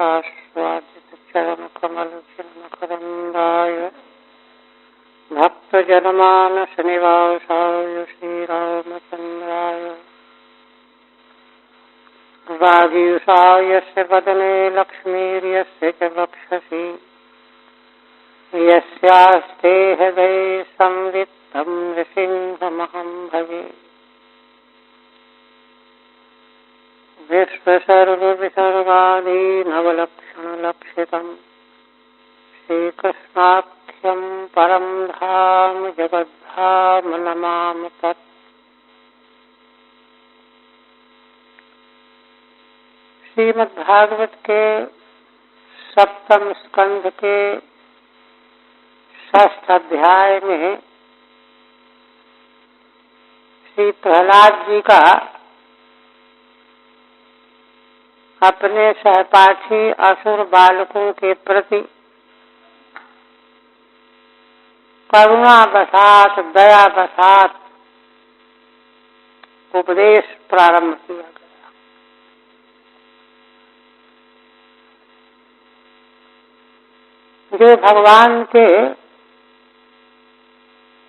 आस्वादित चरण कमल चिन्मकरंदाय भक्तजनमानस निवासाय श्रीरामचंद्राय वागीशाय यस्य वदने लक्ष्मीर्यस्य च वक्षसि यस्यास्ते हृदये संवित्तं नृसिंहमहं भजे। विश्वसर्वविसर्गादीनवलक्षणलक्षितम् श्रीकृष्णाख्यं परं धाम जगद्धाम नमामि तत्। श्रीमद्भागवत के सप्तम स्कंध के षष्ठ अध्याय में श्री प्रहलाद जी का अपने सहपाठी असुर बालकों के प्रति करुणा बसात दया बसात उपदेश प्रारंभ किया गया। जो भगवान के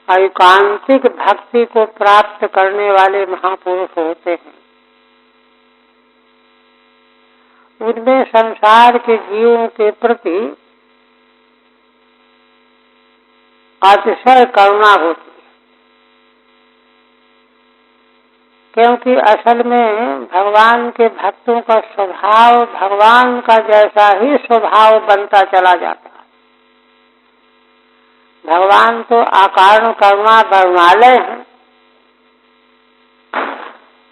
एकांतिक भक्ति को प्राप्त करने वाले महापुरुष होते हैं, उनमें संसार के जीवों के प्रति अतिशय करुणा होती है, क्योंकि असल में भगवान के भक्तों का स्वभाव भगवान का जैसा ही स्वभाव बनता चला जाता है। भगवान तो अकारण करुणा वर्णालय है,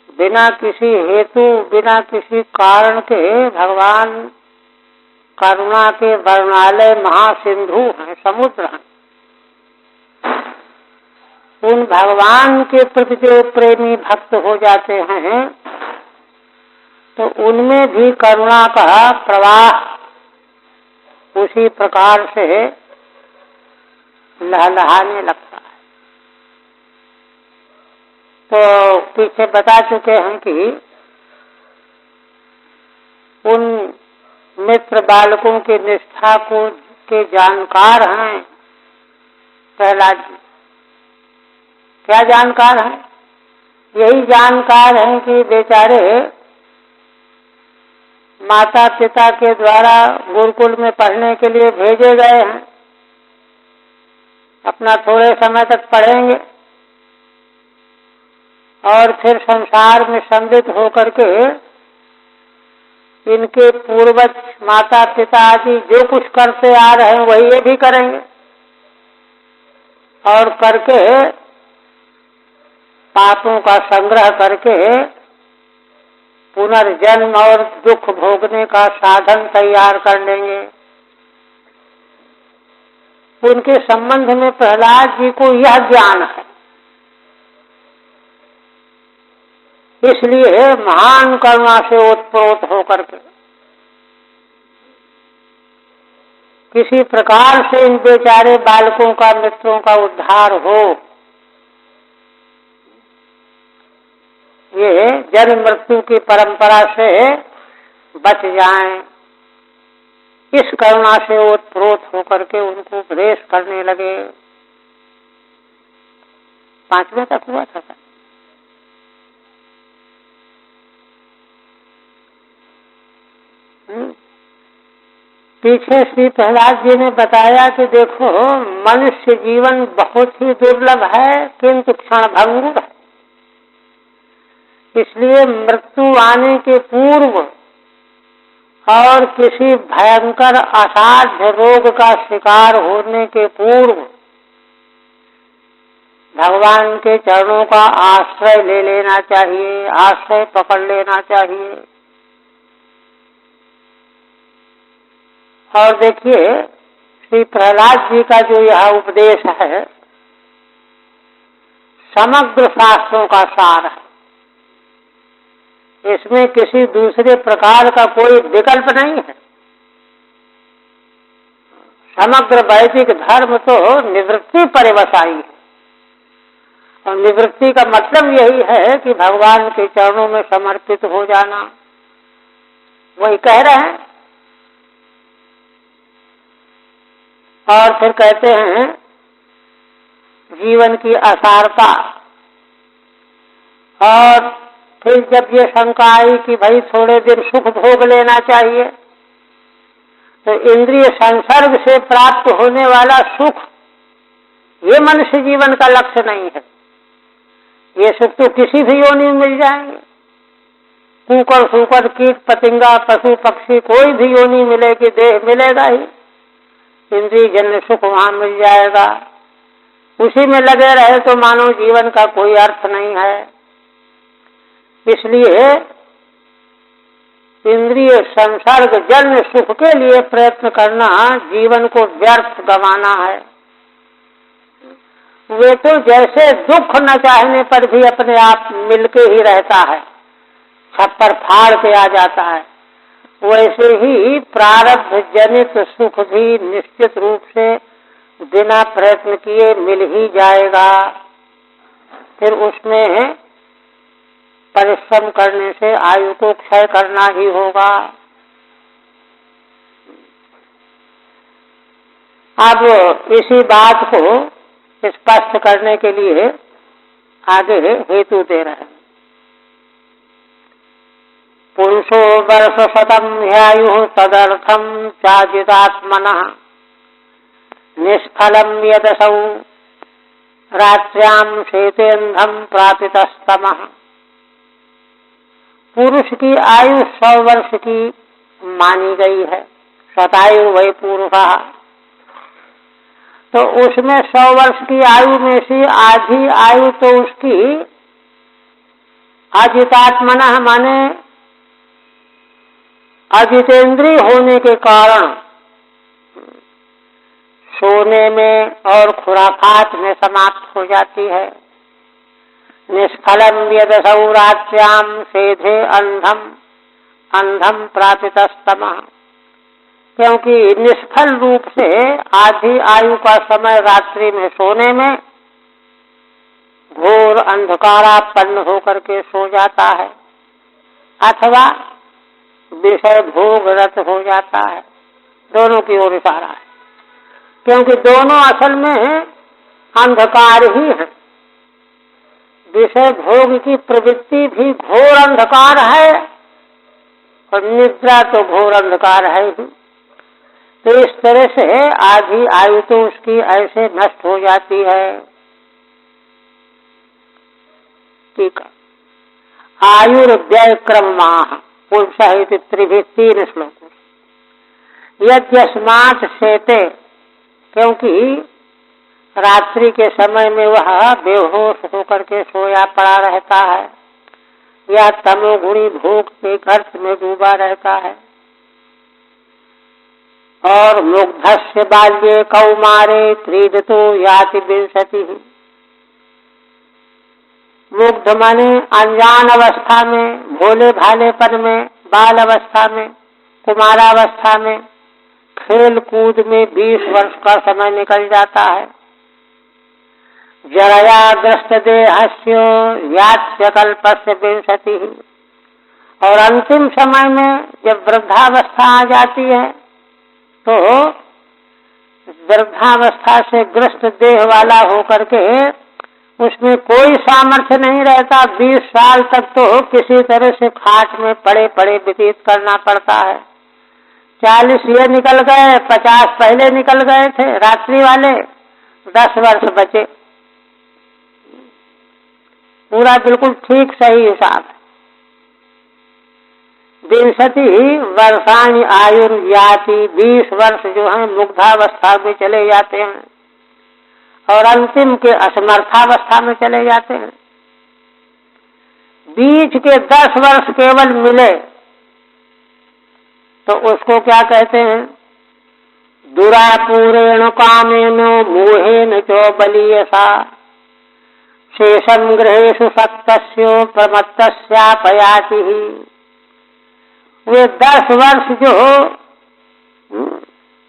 बिना किसी हेतु बिना किसी कारण के भगवान करुणा के वर्णालय महासिंधु हैं, समुद्र हैं। उन भगवान के प्रति जो प्रेमी भक्त हो जाते हैं तो उनमें भी करुणा का प्रवाह उसी प्रकार से लहलहाने लगता है। तो पीछे बता चुके हैं कि उन मित्र बालकों की निष्ठा को के जानकार हैं प्रहलाद जी। क्या जानकार हैं? यही जानकार हैं कि बेचारे माता पिता के द्वारा गुरुकुल में पढ़ने के लिए भेजे गए हैं, अपना थोड़े समय तक पढ़ेंगे और फिर संसार में सम्मिलित होकर के इनके पूर्वज माता पिता आदि जो कुछ करते आ रहे हैं वही ये भी करेंगे, और करके पापों का संग्रह करके पुनर्जन्म और दुख भोगने का साधन तैयार कर लेंगे। उनके संबंध में प्रहलाद जी को यह ज्ञान है, इसलिए महान करुणा से ओतप्रोत होकर के किसी प्रकार से इन बेचारे बालकों का मित्रों का उद्धार हो, ये जन्म मृत्यु की परंपरा से बच जाएं, इस करुणा से ओतप्रोत होकर के उनको उपदेश करने लगे। 5वें तक हुआ था। पीछे श्री प्रहलाद जी ने बताया कि देखो, मनुष्य जीवन बहुत ही दुर्लभ है किंतु क्षणभंगुर है, इसलिए मृत्यु आने के पूर्व और किसी भयंकर असाध्य रोग का शिकार होने के पूर्व भगवान के चरणों का आश्रय ले लेना चाहिए, आश्रय पकड़ लेना चाहिए। और देखिए, श्री प्रहलाद जी का जो यह उपदेश है समग्र शास्त्रों का सार है, इसमें किसी दूसरे प्रकार का कोई विकल्प नहीं है। समग्र वैदिक धर्म तो निवृत्ति परिवसाई है, और निवृत्ति का मतलब यही है कि भगवान के चरणों में समर्पित हो जाना। वही कह रहे हैं और फिर कहते हैं जीवन की असारता। और फिर जब ये शंका आई कि भाई थोड़े दिन सुख भोग लेना चाहिए, तो इंद्रिय संसर्ग से प्राप्त होने वाला सुख ये मनुष्य जीवन का लक्ष्य नहीं है। ये सुख तो किसी भी योनि में मिल जाएंगे। कुकर सूकर कीट पतिंगा पशु पक्षी कोई भी योनि मिलेगी, देह मिलेगा ही, इंद्रिय जन्य सुख वहां मिल जाएगा। उसी में लगे रहे तो मानो जीवन का कोई अर्थ नहीं है। इसलिए इंद्रिय संसर्ग जन्य सुख के लिए प्रयत्न करना जीवन को व्यर्थ गंवाना है। वे तो जैसे दुख न चाहने पर भी अपने आप मिलके ही रहता है, छप्पर फाड़ के आ जाता है, वैसे ही प्रारब्ध जनित सुख भी निश्चित रूप से बिना प्रयत्न किए मिल ही जाएगा। फिर उसमें परिश्रम करने से आयु को क्षय करना ही होगा। अब इसी बात को स्पष्ट करने के लिए आगे हेतु दे रहे हैं। पुरुषो वर्ष शतम ह्यायु तदर्थम चाजितात्मनः निष्फलम यदसौ रात्र्याम शेतेन्धम प्रापितस्तमः। पुरुष की आयु 100 वर्ष की मानी गई है, शतायु वै पुरुषा। तो उसमें 100 वर्ष की आयु में से आधी आयु तो उसकी अजितात्मना माने अजितेंद्रिय होने के कारण सोने में और खुराफात में समाप्त हो जाती है। निष्फलम यदसौ रात्र्याम सेधे अंधम अंधम प्रापितस्तमः। क्योंकि निष्फल रूप से आधी आयु का समय रात्रि में सोने में घोर अंधकारापन्न होकर के सो जाता है, अथवा विषय भोग रत हो जाता है। दोनों की ओर इशारा है, क्योंकि दोनों असल में अंधकार ही है। विषय भोग की प्रवृत्ति भी घोर अंधकार है और निद्रा तो घोर अंधकार है ही। तो इस तरह से आधी आयु तो उसकी ऐसे नष्ट हो जाती है। ठीक है। आयुर्व्यय क्रम माह पुरुष त्रिभी 3 श्लोकों। यज्ञस्मात् शेते, क्योंकि रात्रि के समय में वह बेहोश होकर के सोया पड़ा रहता है या तमोगुणी भोग के गर्त में डूबा रहता है। और मुग्धस्य बाल्ये कौमारे क्रीडतो याति विंशति। मुग्ध माने अनजान अवस्था में, भोले भालेपन में, बाल अवस्था में, कुमारावस्था में, खेल कूद में 20 वर्ष का समय निकल जाता है। जरया ग्रस्त देहस्य यात्य कल्पस्य विंशति। और अंतिम समय में जब वृद्धावस्था आ जाती है तो वृद्धावस्था से ग्रस्त देह वाला होकर के उसमें कोई सामर्थ्य नहीं रहता। 20 साल तक तो किसी तरह से खाट में पड़े पड़े व्यतीत करना पड़ता है। 40 ये निकल गए, 50 पहले निकल गए थे रात्रि वाले, 10 वर्ष बचे। पूरा बिल्कुल ठीक सही हिसाब है। 20 वर्षाणि आयुर्याति, 20 वर्ष जो है मुग्धावस्था में चले जाते हैं और अंतिम के असमर्थावस्था में चले जाते हैं। बीच के 10 वर्ष केवल मिले तो उसको क्या कहते हैं? दुरापूरेण कामेन मोहेन च बलीयसा शेषम गृहेषु सक्तस्यो प्रमत्तस्यापयाति। वे 10 वर्ष जो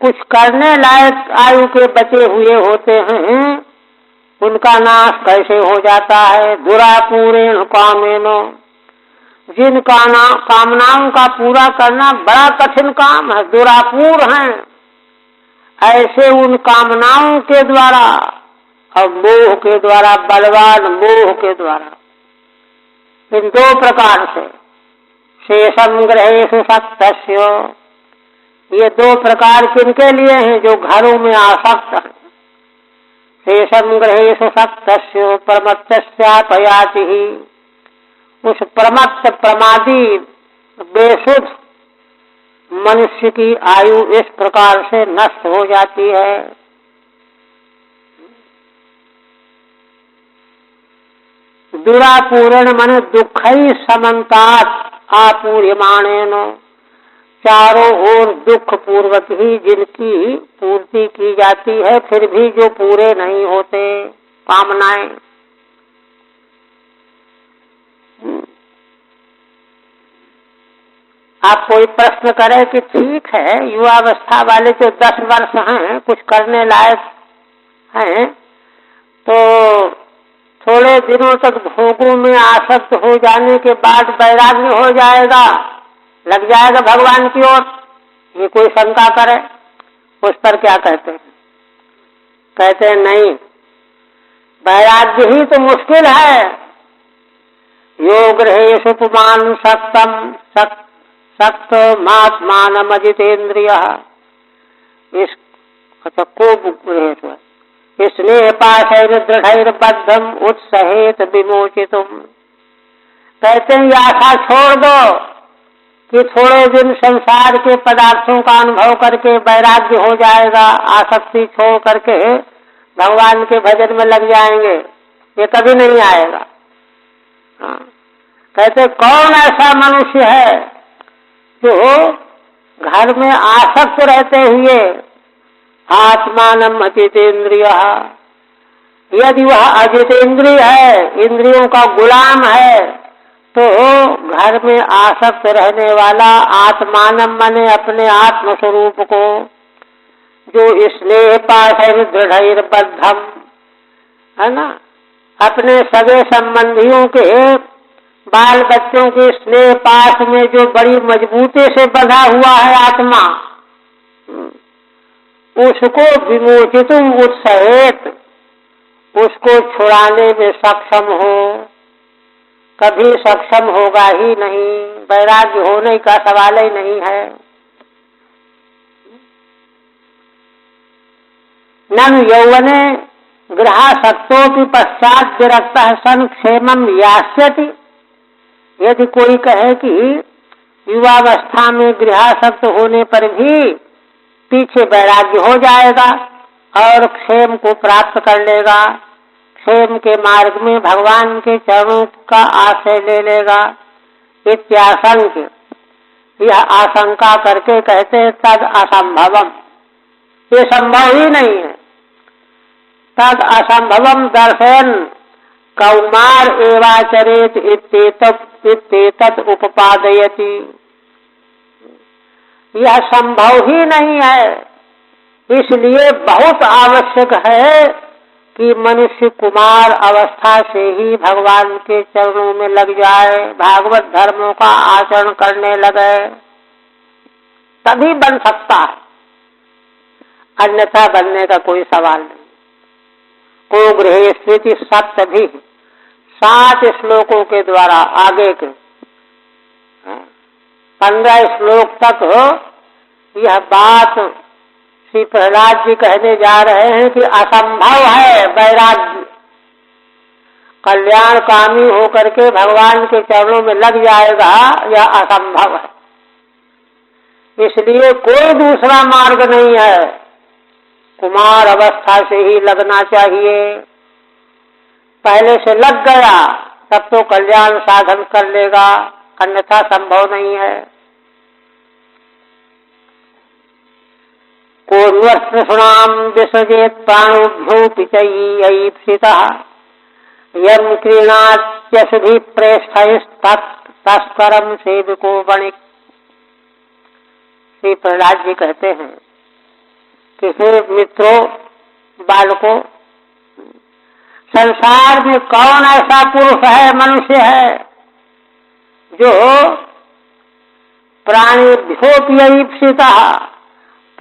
कुछ करने लायक आयु के बचे हुए होते हैं उनका नाश कैसे हो जाता है? दुरापूरेण कामेन, जिन कामनाओं का पूरा करना बड़ा कठिन काम है, दुरापूर हैं, ऐसे उन कामनाओं के द्वारा और मोह के द्वारा, बलवान मोह के द्वारा, इन दो प्रकार से शेषम ग्रहेषु सक्तस्य, ये दो प्रकार किनके लिए हैं? जो घरों में आसक्त हैं। शेषम ग्रहेषु सक्तस्य प्रमत्तस्यापयाति ही, उस प्रमत्त प्रमादी बेसुध मनुष्य की आयु इस प्रकार से नष्ट हो जाती है। दुरापूर्ण मन दुखई समन्तात आपूर्यमाणेन, चारों ओर दुख पूर्वक ही जिनकी पूर्ति की जाती है, फिर भी जो पूरे नहीं होते कामनाएं। आप कोई प्रश्न करे कि ठीक है, युवावस्था वाले जो 10 वर्ष हैं, कुछ करने लायक हैं, तो थोड़े दिनों तक भोगों में आसक्त हो जाने के बाद वैराग्य हो जाएगा, लग जाएगा भगवान की ओर, ये कोई शंका करे, उस पर क्या कहते हैं? कहते हैं नहीं, वैराग्य ही तो मुश्किल है। योग रहेषु उपमान सक्तम सक्त महात्मान अजितेन्द्रिय, इस को स्नेह पाशैर दृढ़ैर्बद्धम उत्सहेत विमोचितुम। कहते हैं ये आशा छोड़ दो कि थोड़े दिन संसार के पदार्थों का अनुभव करके वैराग्य हो जाएगा, आसक्ति छोड़ करके भगवान के भजन में लग जाएंगे, ये कभी नहीं आएगा। कहते कौन ऐसा मनुष्य है जो घर में आसक्त रहते हुए आत्मानम अजितेन्द्रिय, यदि वह अजितेन्द्रिय है, इंद्रियों का गुलाम है, तो घर में आसक्त रहने वाला आत्मानम माने अपने आत्म स्वरूप को, जो स्नेह पाशैर दृढ़ैर्बद्धम, है ना, अपने सगे संबंधियों के बाल बच्चों के स्नेह पाश में जो बड़ी मजबूती से बंधा हुआ है आत्मा, उसको विमोचितुम उत्सहेत, उसको छुड़ाने में सक्षम हो, कभी सक्षम होगा ही नहीं, वैराग्य होने का सवाल ही नहीं है। ननु यौवने गृहासक्तोपि पश्चात विरक्तः सन क्षेमं यास्यति। यदि कोई कहे कि युवावस्था में गृहासक्त होने पर भी पीछे वैराग्य हो जाएगा और क्षेम को प्राप्त कर लेगा, क्षेम के मार्ग में भगवान के चरणों का आश्रय ले लेगा, इत्याशंक, यह आशंका करके कहते हैं तद असंभवम, ये संभव ही नहीं है। तद असंभवम दर्शन कौमार एवाचरेत इत्येतत् उपपादयति, यह संभव ही नहीं है। इसलिए बहुत आवश्यक है कि मनुष्य कुमार अवस्था से ही भगवान के चरणों में लग जाए, भागवत धर्मों का आचरण करने लगे, तभी बन सकता है, अन्यथा बनने का कोई सवाल नहीं। को गृहे स्थिति सत्य भी 7 श्लोकों के द्वारा आगे के 15 श्लोक तक यह बात श्री प्रहलाद जी कहने जा रहे हैं कि असंभव है वैराग्य, कल्याण कामी होकर के भगवान के चरणों में लग जाएगा, यह असंभव है। इसलिए कोई दूसरा मार्ग नहीं है, कुमार अवस्था से ही लगना चाहिए। पहले से लग गया तब तो कल्याण साधन कर लेगा, अन्यथा संभव नहीं है। कोन्वस्पृषणाम विसर्जेत प्राणुभ्यो पिचयीप्सितः यम क्रीणात्यसुधि प्रेष्ठस्तस्करम सेवको वणिक। श्री प्रहलाद जी कहते हैं कि हे मित्रों, बालकों, संसार में कौन ऐसा पुरुष है, मनुष्य है, जो प्राणिभ्योऽप्यईप्सितः,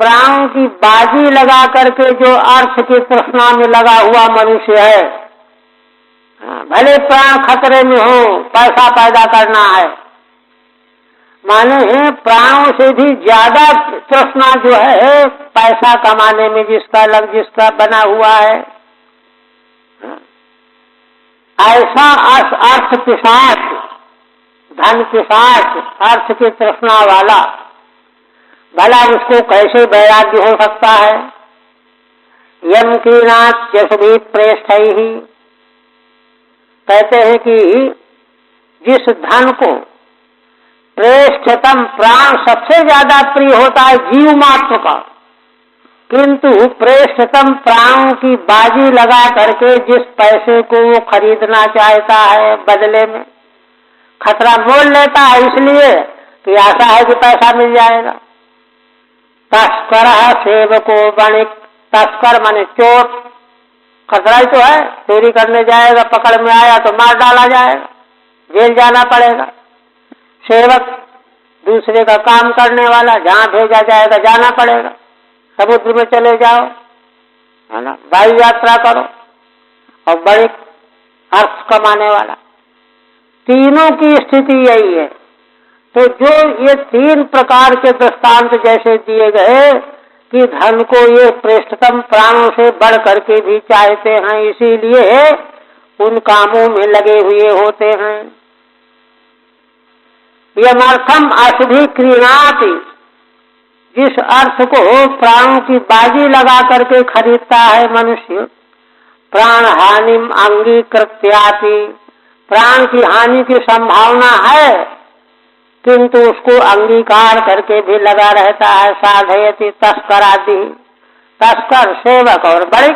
प्राणों की बाजी लगा करके जो अर्थ की तृष्णा में लगा हुआ मनुष्य है, भले प्राण खतरे में हो, पैसा पैदा करना है, माने प्राणों से भी ज्यादा तृष्णा जो है पैसा कमाने में जिसका बना हुआ है, ऐसा अर्थ पिशाच, धन पिशाच, अर्थ की तृष्णा वाला, भला उसको कैसे वैराग्य हो सकता है। यम की नाथ यशभी प्रेष्ठ ही, कहते हैं कि जिस धन को प्रेष्ठतम प्राण सबसे ज्यादा प्रिय होता है जीव मात्र का, किंतु प्रेष्ठतम प्राणों की बाजी लगा करके जिस पैसे को वो खरीदना चाहता है, बदले में खतरा मोल लेता है, इसलिए कि आशा है कि पैसा मिल जाएगा। तस्कर सेवको बणिक, तस्कर माने चोर, खतरा ही तो है, चोरी करने जाएगा, पकड़ में आया तो मार डाला जाएगा, जेल जाना पड़ेगा। सेवक दूसरे का काम करने वाला, जहाँ भेजा जाएगा जाना पड़ेगा, समुद्र में चले जाओ, है ना, वायु यात्रा करो, और बड़े अर्थ कमाने वाला, तीनों की स्थिति यही है। तो जो ये तीन प्रकार के दृष्टांत जैसे दिए गए कि धन को ये प्रेष्ठतम प्राणों से बढ़ करके भी चाहते हैं, इसीलिए उन कामों में लगे हुए होते हैं। यमर्थम अशुभि क्रीणाति, जिस अर्थ को प्राणों की बाजी लगा करके खरीदता है मनुष्य, प्राण हानिम अंगीकृत्याति, प्राण की हानि की संभावना है किंतु उसको अंगीकार करके भी लगा रहता है। साधयति तस्कर आदि, तस्कर, सेवक और बड़े,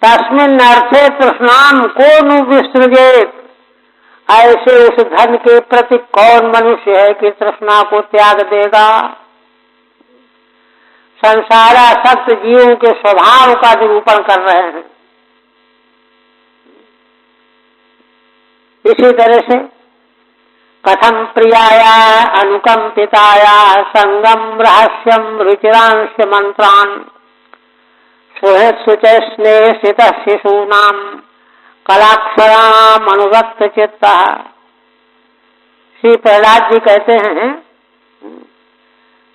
तस्मिन् अर्थे तृष्णाम को नु विसृजेत, ऐसे उस धन के प्रति कौन मनुष्य है कि तृष्णा को त्याग देगा। संसारासक्त जीवों के स्वभाव का निरूपण कर रहे हैं। इसी तरह से कथम प्रियाया अनुकंपिताया संगम रहस्यम रुचिरांश मंत्रान सुहृत सुच स्नेह सित शिशूनाम कलाक्षराम अनुरक्त चित्ता। श्री प्रहलाद जी कहते हैं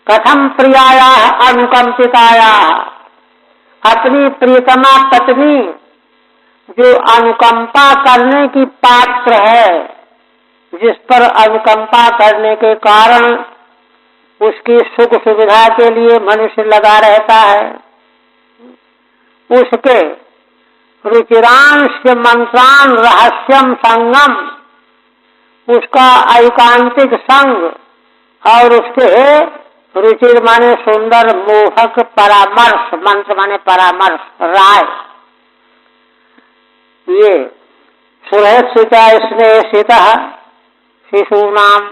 कथम प्रियाया अनुकंपिताया, अपनी प्रियतमा पत्नी जो अनुकंपा करने की पात्र है, जिस पर अनुकंपा करने के कारण उसकी सुख सुविधा के लिए मनुष्य लगा रहता है, उसके रुचिरांश मंत्रान रहस्यम संगम, उसका एकांतिक संग और उसके रुचिर माने सुंदर मोहक परामर्श, मंत्र माने परामर्श, राय, ये सुहृत सुचा स्नेह सीता शिशु नाम,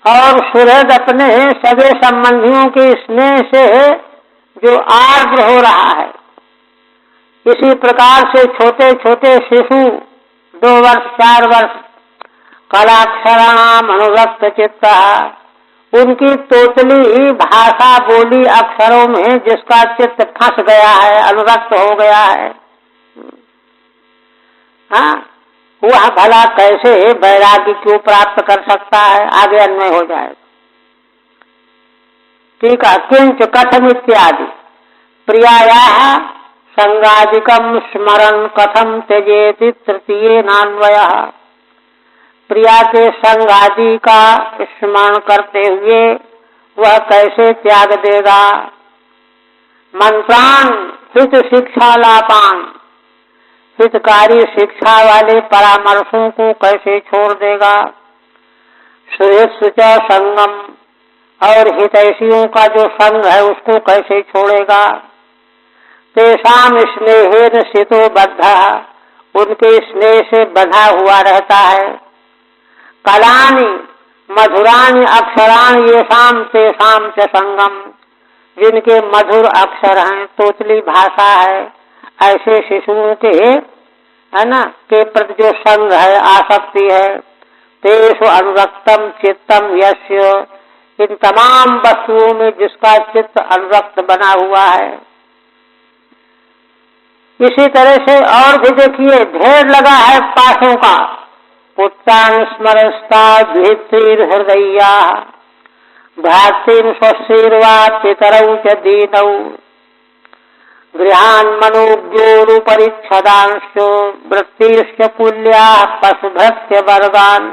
और सुहृद अपने सगे संबंधियों के स्नेह से जो आर्द्र हो रहा है, इसी प्रकार से छोटे छोटे शिशु 2 वर्ष 4 वर्ष कलाक्षराणाम अनुरक्त चित्ता, उनकी तोतली भाषा बोली अक्षरों में जिसका चित्त फंस गया है, अनुरक्त हो गया है, हाँ, वह भला कैसे वैराग्य क्यों प्राप्त कर सकता है। आगे अन्वय हो जाएगा। ठीक है। किंच कथम इत्यादि प्रियाया संगादिकम स्मरण कथम त्यजेति तृतीय नान्वय, प्रिया के संग आदि का स्मरण करते हुए वह कैसे त्याग देगा। मंत्रान हित शिक्षा लापान, हितकारी शिक्षा वाले परामर्शों को कैसे छोड़ देगा। सुहृत सुच संगम, और हितैषियों का जो संग है उसको कैसे छोड़ेगा। तेषाम स्नेहेन सितो बद्ध, उनके स्नेह से बंधा हुआ रहता है। कलानि मधुरानि अक्षराणि येषाम तेषाम च संगम, जिनके मधुर अक्षर हैं, तोतली भाषा है, ऐसे शिशुओं के, है ना, के प्रति जो संग है, आसक्ति है, तेषु अनुरक्तम चित्तम यस्य, इन तमाम वस्तुओं में जिसका चित्त अनुरक्त बना हुआ है। इसी तरह से और भी देखिए, ढेर लगा है पाठों का। पुत्रान स्मरस्ता द्वितीर हृदया भ्रातृन स्वशीर्वा पितरौ च दीनौ गृहान मनोज्ञोरुपरिच्छदांशो वृत्तिश्च कुल्या पशुभृत्य वर्गान।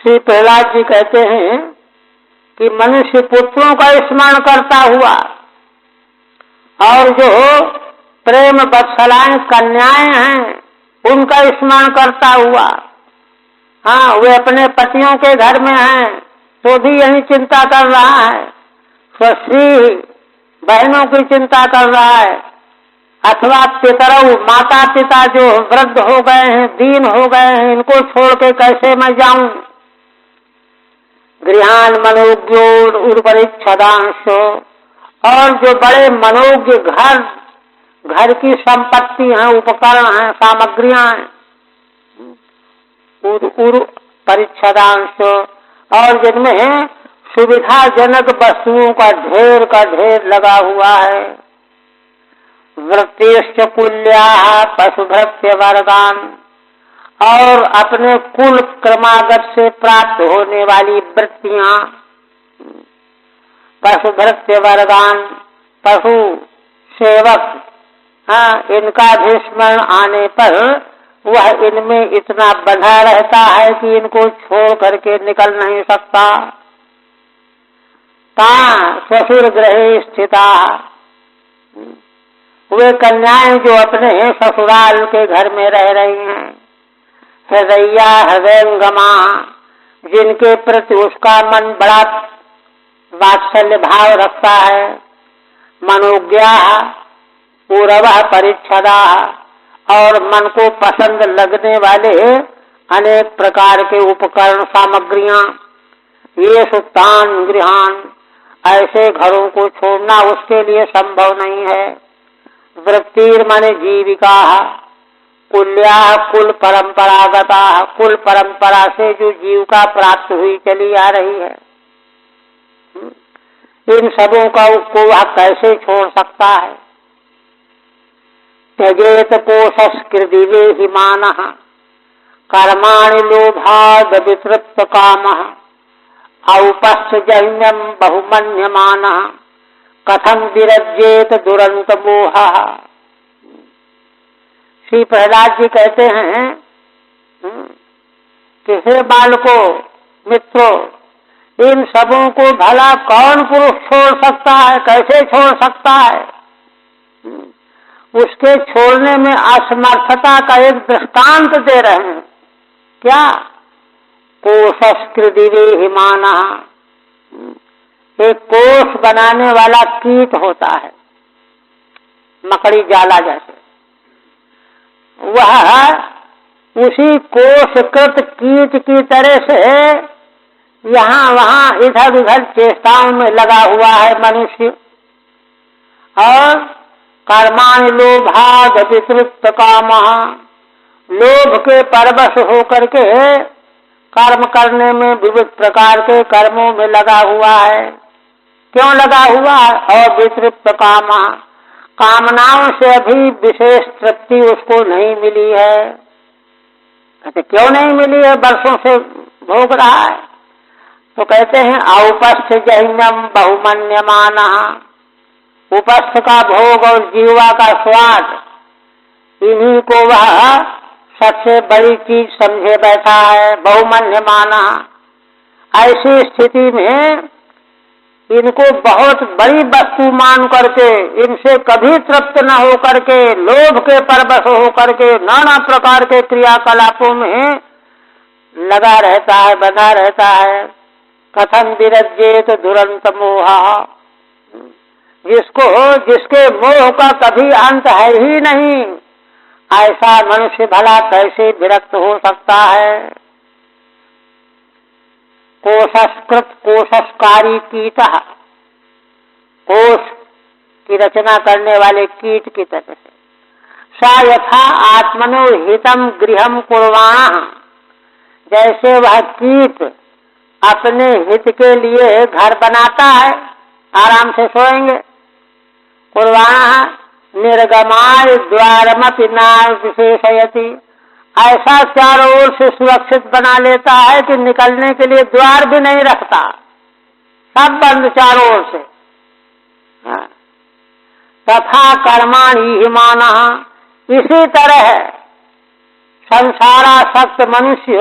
श्री प्रहलाद जी कहते हैं कि मनुष्य पुत्रों का स्मरण करता हुआ और जो प्रेम वत्सलाएं कन्याएं हैं उनका स्मरण करता हुआ, हाँ वे अपने पतियों के घर में हैं तो भी यही चिंता कर रहा है, स्वश्री बहनों की चिंता कर रहा है, अथवा पितरऊ माता पिता जो वृद्ध हो गए हैं, दीन हो गए हैं, इनको छोड़ के कैसे मैं जाऊं। गृहान मनोज्ञो उर्वरिच्छदांशो, और जो बड़े मनोज्ञ घर की संपत्ति हैं, उपकरण हैं, सामग्रियां हैं, परिच्छदांशो, और जिनमें सुविधाजनक वस्तुओं का ढेर लगा हुआ है। वृत्तिश्च कुल्या पशुभृत्य वर्गान, और अपने कुल क्रमागत से प्राप्त होने वाली वृत्तियां। पशुभृत्य वर्गान, पशु सेवक, हाँ इनका भी स्मरण आने पर वह इनमें इतना बंधा रहता है कि इनको छोड़ करके निकल नहीं सकता। ससुर गृहे स्थिता, वे कन्याएं जो अपने ससुराल के घर में रह रही हैं। हृदया हृदयंगमा, जिनके प्रति उसका मन बड़ा वात्सल्य भाव रखता है। मनोज्ञा पूर्व परिच्छदा, और मन को पसंद लगने वाले अनेक प्रकार के उपकरण सामग्रियां। ये सुतान गृहान, ऐसे घरों को छोड़ना उसके लिए संभव नहीं है। वृत्तिर माने जीविका, कुल्या कुल परंपरागता, कुल परंपरा से जो जीविका प्राप्त हुई चली आ रही है, इन सबों को वह कैसे छोड़ सकता है। त्यजेत कोशस्कृदिवे हिमानः कर्माणि लोभाद वितृप्त कामः औपस्थ जन्यम बहुमन्यमानः कथम विरज्येत दुरंत मोहः। श्री प्रहलाद जी कहते हैं कि हे बालकों, मित्रों, इन सबों को भला कौन पुरुष छोड़ सकता है, कैसे छोड़ सकता है। उसके छोड़ने में असमर्थता का एक दृष्टांत दे रहे हैं। क्या? कोशस्कृदिवे हिमानः, एक कोष बनाने वाला कीट होता है, मकड़ी जाला जैसे। वह उसी कोषकृत कीट की तरह से यहाँ वहाँ इधर उधर चेष्टाओं में लगा हुआ है मनुष्य। और कर्माणि लोभाद वितृप्त कामः, लोभ के परवश होकर के कर्म करने में विविध प्रकार के कर्मों में लगा हुआ है। क्यों लगा हुआ है? और वितृप्त कामः, कामनाओं से अभी विशेष तृप्ति उसको नहीं मिली है। कहते क्यों नहीं मिली है? वर्षों से भोग रहा है। तो कहते हैं औपस्थ जहिन्यम बहुमन्यमानः, उपस्थ का भोग और जीवा का स्वाद, इन्हीं को वह सबसे बड़ी चीज समझे बैठा है। बहुमन्यमानः, ऐसी स्थिति में इनको बहुत बड़ी वस्तु मान करके, इनसे कभी तृप्त न हो करके, लोभ के परवश हो करके नाना प्रकार के क्रियाकलापों में लगा रहता है, बना रहता है। कथम विरज्येत दुरंत मोहा, जिसके मोह का कभी अंत है ही नहीं, ऐसा मनुष्य भला कैसे विरक्त हो सकता है। कोशस्कृत कोशस्कारी कीटः, कोश की रचना करने वाले कीट की तरह से। सा यथा आत्मनो हितम गृहम कुर्वाणः, जैसे वह कीट अपने हित के लिए घर बनाता है, आराम से सोएंगे। कुर्वाणः निर्गमाय द्वारमपि न विशेषयति, ऐसा चारों ओर से सुरक्षित बना लेता है कि निकलने के लिए द्वार भी नहीं रखता, सब बंद चारों ओर से। तथा कर्माणि हि मानः, इसी तरह संसारासक्त मनुष्य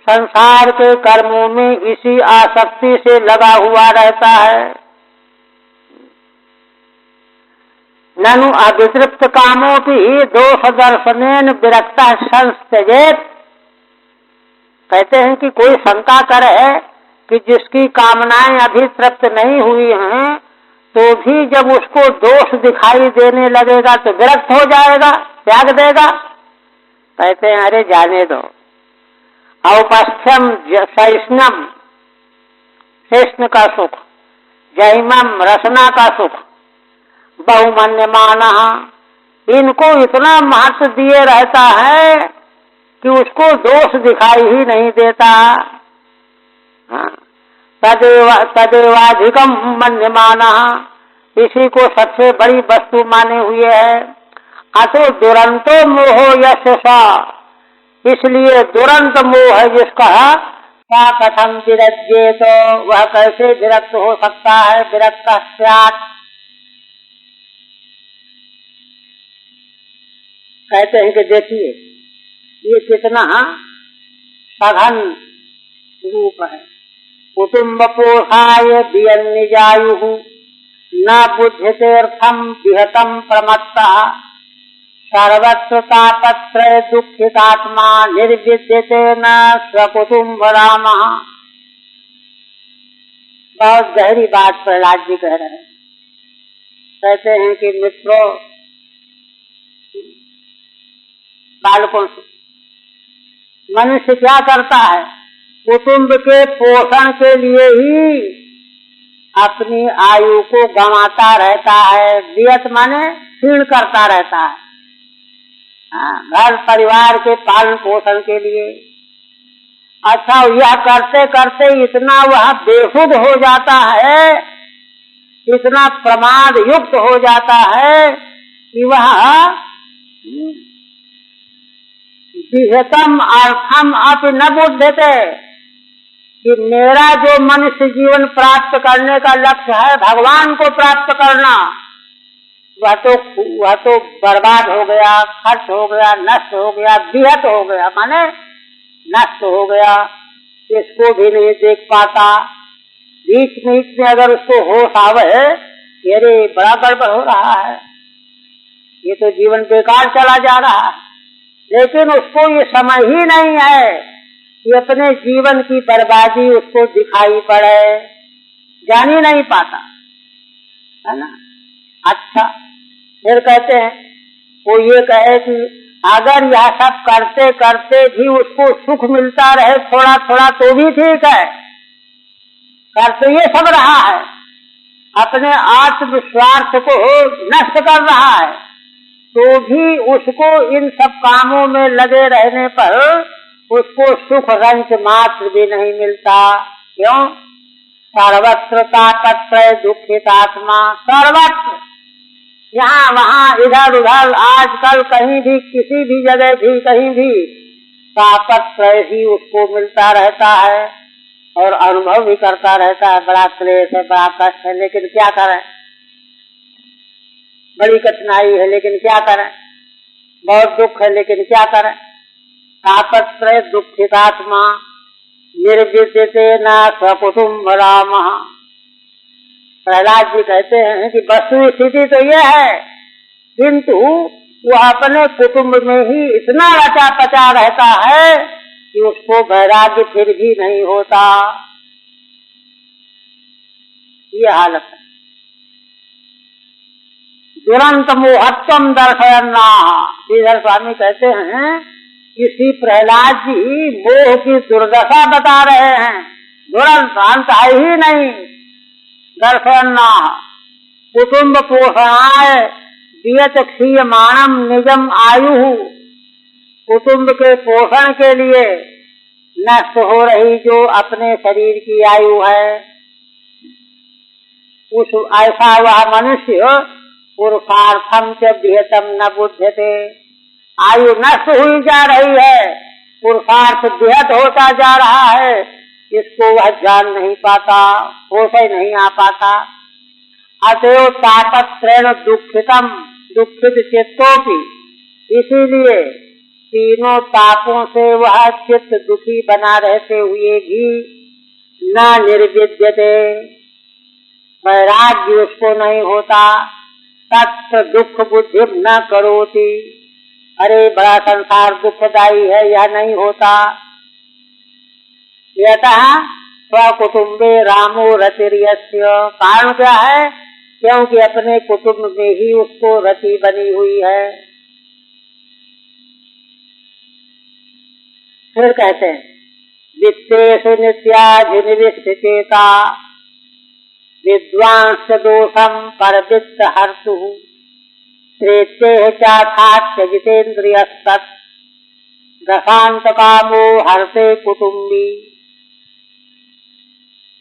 संसार के कर्मों में इसी आसक्ति से लगा हुआ रहता है। ननु अभितृप्त कामोपि दोष दर्शनेन विरक्तः संत्यजेत, कहते हैं कि कोई शंका करे कि जिसकी कामनाएं अभी तृप्त नहीं हुई हैं तो भी जब उसको दोष दिखाई देने लगेगा तो विरक्त हो जाएगा, त्याग देगा। कहते हैं अरे जाने दो। औपस्थ्यम सहिष्णुम, कृष्ण का सुख, जहिमम रसना का सुख, बहुमन्यमानः, इनको इतना महत्व दिए रहता है कि उसको दोष दिखाई ही नहीं देता। तदेवाधिकम मन्यमानः, इसी को सबसे बड़ी वस्तु माने हुए है। अतो दुरंतो मोहो यशसा, इसलिए दुरंत मोह है जिसका, सा कथम विरज्येत, तो वह कैसे विरक्त हो सकता है। विरक्त स्यात्, कहते हैं कि देखिए ये कितना सघन रूप है। कुटुम्ब पोषाय वियन्निजायुः, न बुध्यतेर्थम विहतम प्रमत्तः, सर्वत्र तापत्रय दुःखितात्मा निर्विद्यते न स्वकुटुम्ब रामः। बहुत गहरी बात प्रहलाद जी कह रहे हैं। कहते हैं कि मित्रों, बालकों से मनुष्य क्या करता है, कुटुंब के पोषण के लिए ही अपनी आयु को गंवाता रहता है। वियत माने क्षीण करता रहता है, घर परिवार के पालन पोषण के लिए। अच्छा, यह करते करते इतना वह बेखुद हो जाता है, इतना प्रमाद युक्त हो जाता है कि वह विहतम अर्थम अपि न बुध्यते, कि मेरा जो मनुष्य जीवन प्राप्त करने का लक्ष्य है, भगवान को प्राप्त करना, वह तो बर्बाद हो गया, खर्च हो गया, नष्ट हो गया, विहत हो गया माने नष्ट हो गया। इसको भी नहीं देख पाता। बीच बीच में अगर उसको होश आवे, अरे बड़ा गड़बड़ हो रहा है, ये तो जीवन बेकार चला जा रहा है, लेकिन उसको ये समझ ही नहीं है कि अपने जीवन की बर्बादी उसको दिखाई पड़े, जान ही नहीं पाता, है ना। अच्छा, फिर कहते हैं, वो ये कहे कि अगर यह सब करते करते भी उसको सुख मिलता रहे थोड़ा थोड़ा तो भी ठीक है, कर तो ये सब रहा है, अपने आत्मविश्वास को नष्ट कर रहा है, तो भी उसको इन सब कामों में लगे रहने पर उसको सुख रंच मात्र भी नहीं मिलता। क्यों? सर्वत्र तापत्रय दुखित आत्मा, सर्वत्र, यहाँ वहाँ इधर उधर आजकल कहीं भी किसी भी जगह भी कहीं भी तापत्रय ही उसको मिलता रहता है और अनुभव भी करता रहता है। बड़ा क्लेश है, बड़ा कष्ट है, लेकिन क्या करें, बड़ी कठिनाई है लेकिन क्या करें, बहुत दुख है लेकिन क्या करें। तापत्रय दुखितात्मा निर्विद्यते न स्वकुटुम्ब रामः। प्रहलाद जी कहते हैं कि वस्तु स्थिति तो यह है, किंतु वह अपने कुटुंब में ही इतना रचा पचा रहता है कि उसको वैराग्य फिर भी नहीं होता। ये हालत है। दुरंत मोहत्वम दर्शयन्ना, श्रीधर स्वामी कहते हैं कि श्री प्रहलाद जी मोह की दुर्दशा बता रहे हैं। दुरंत, अंत है ही नहीं। दर्शयन्ना कुटुम्ब पोषणाय दियत क्षीयमाणम निजम आयु, कुटुंब के पोषण के लिए नष्ट हो रही जो अपने शरीर की आयु है, उस ऐसा वह मनुष्य पुरुषार्थम च विहतम न बुध्यते। आयु नष्ट हुई जा रही है, पुरुषार्थ विहत होता जा रहा है, इसको वह जान नहीं पाता, होश ही नहीं आ पाता। अतएव तापत्रयेण दुखितम दुखित चित्तोपि, इसीलिए तीनों तापों से वह चित्त दुखी बना रहते हुए भी न निर्विद्यते, वैराग्य उसको नहीं होता। तत् दुख बुद्धि न करोति, अरे बड़ा संसार दुखदायी है, यह नहीं होता। यतः स्वकुटुम्बे रामो रतिर्यस्य, कारण क्या है? क्योंकि अपने कुटुंब में ही उसको रति बनी हुई है। फिर कहते हैं वित्तेषु नित्याधिनिविष्टचेता विद्वांस दोषम परवित्त हर्तु प्रेत्ये चाथाच्य जितेन्द्रियस्तत् दशांत कामो हर्ते कुटुम्बी।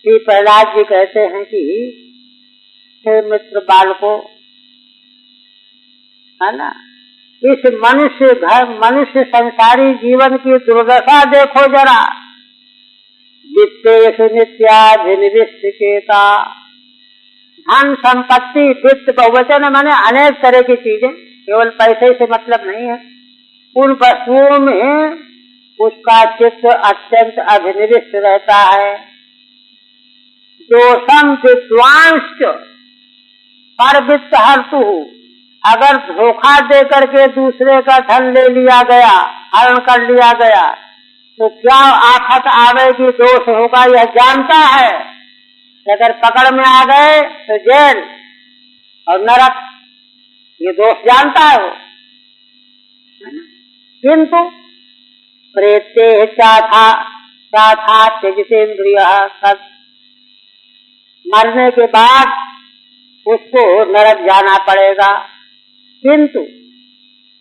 श्री प्रहलाद जी कहते हैं कि हे मित्र बालको, है ना, इस मनुष्य संसारी जीवन की दुर्दशा देखो जरा। वित्तेषु नित्याधिनिविष्टचेता, धन संपत्ति वित्त बहुवचन माने अनेक तरह की चीजें, केवल पैसे से मतलब नहीं है। उन वस्तुओं में उसका चित्त अत्यंत अभिनिविष्ट रहता है। दोषम विद्वांस परवित्त हर्तु, अगर धोखा दे करके दूसरे का धन ले लिया गया, हरण कर लिया गया, तो क्या आफत आवेगी, दोष होगा, यह जानता है। अगर पकड़ में आ गए तो जेल और नरक, ये दोष जानता है वो। किंतु प्रेत्ये चाथा त्यजितेन्द्रियः तत्, मरने के बाद उसको नरक जाना पड़ेगा। किंतु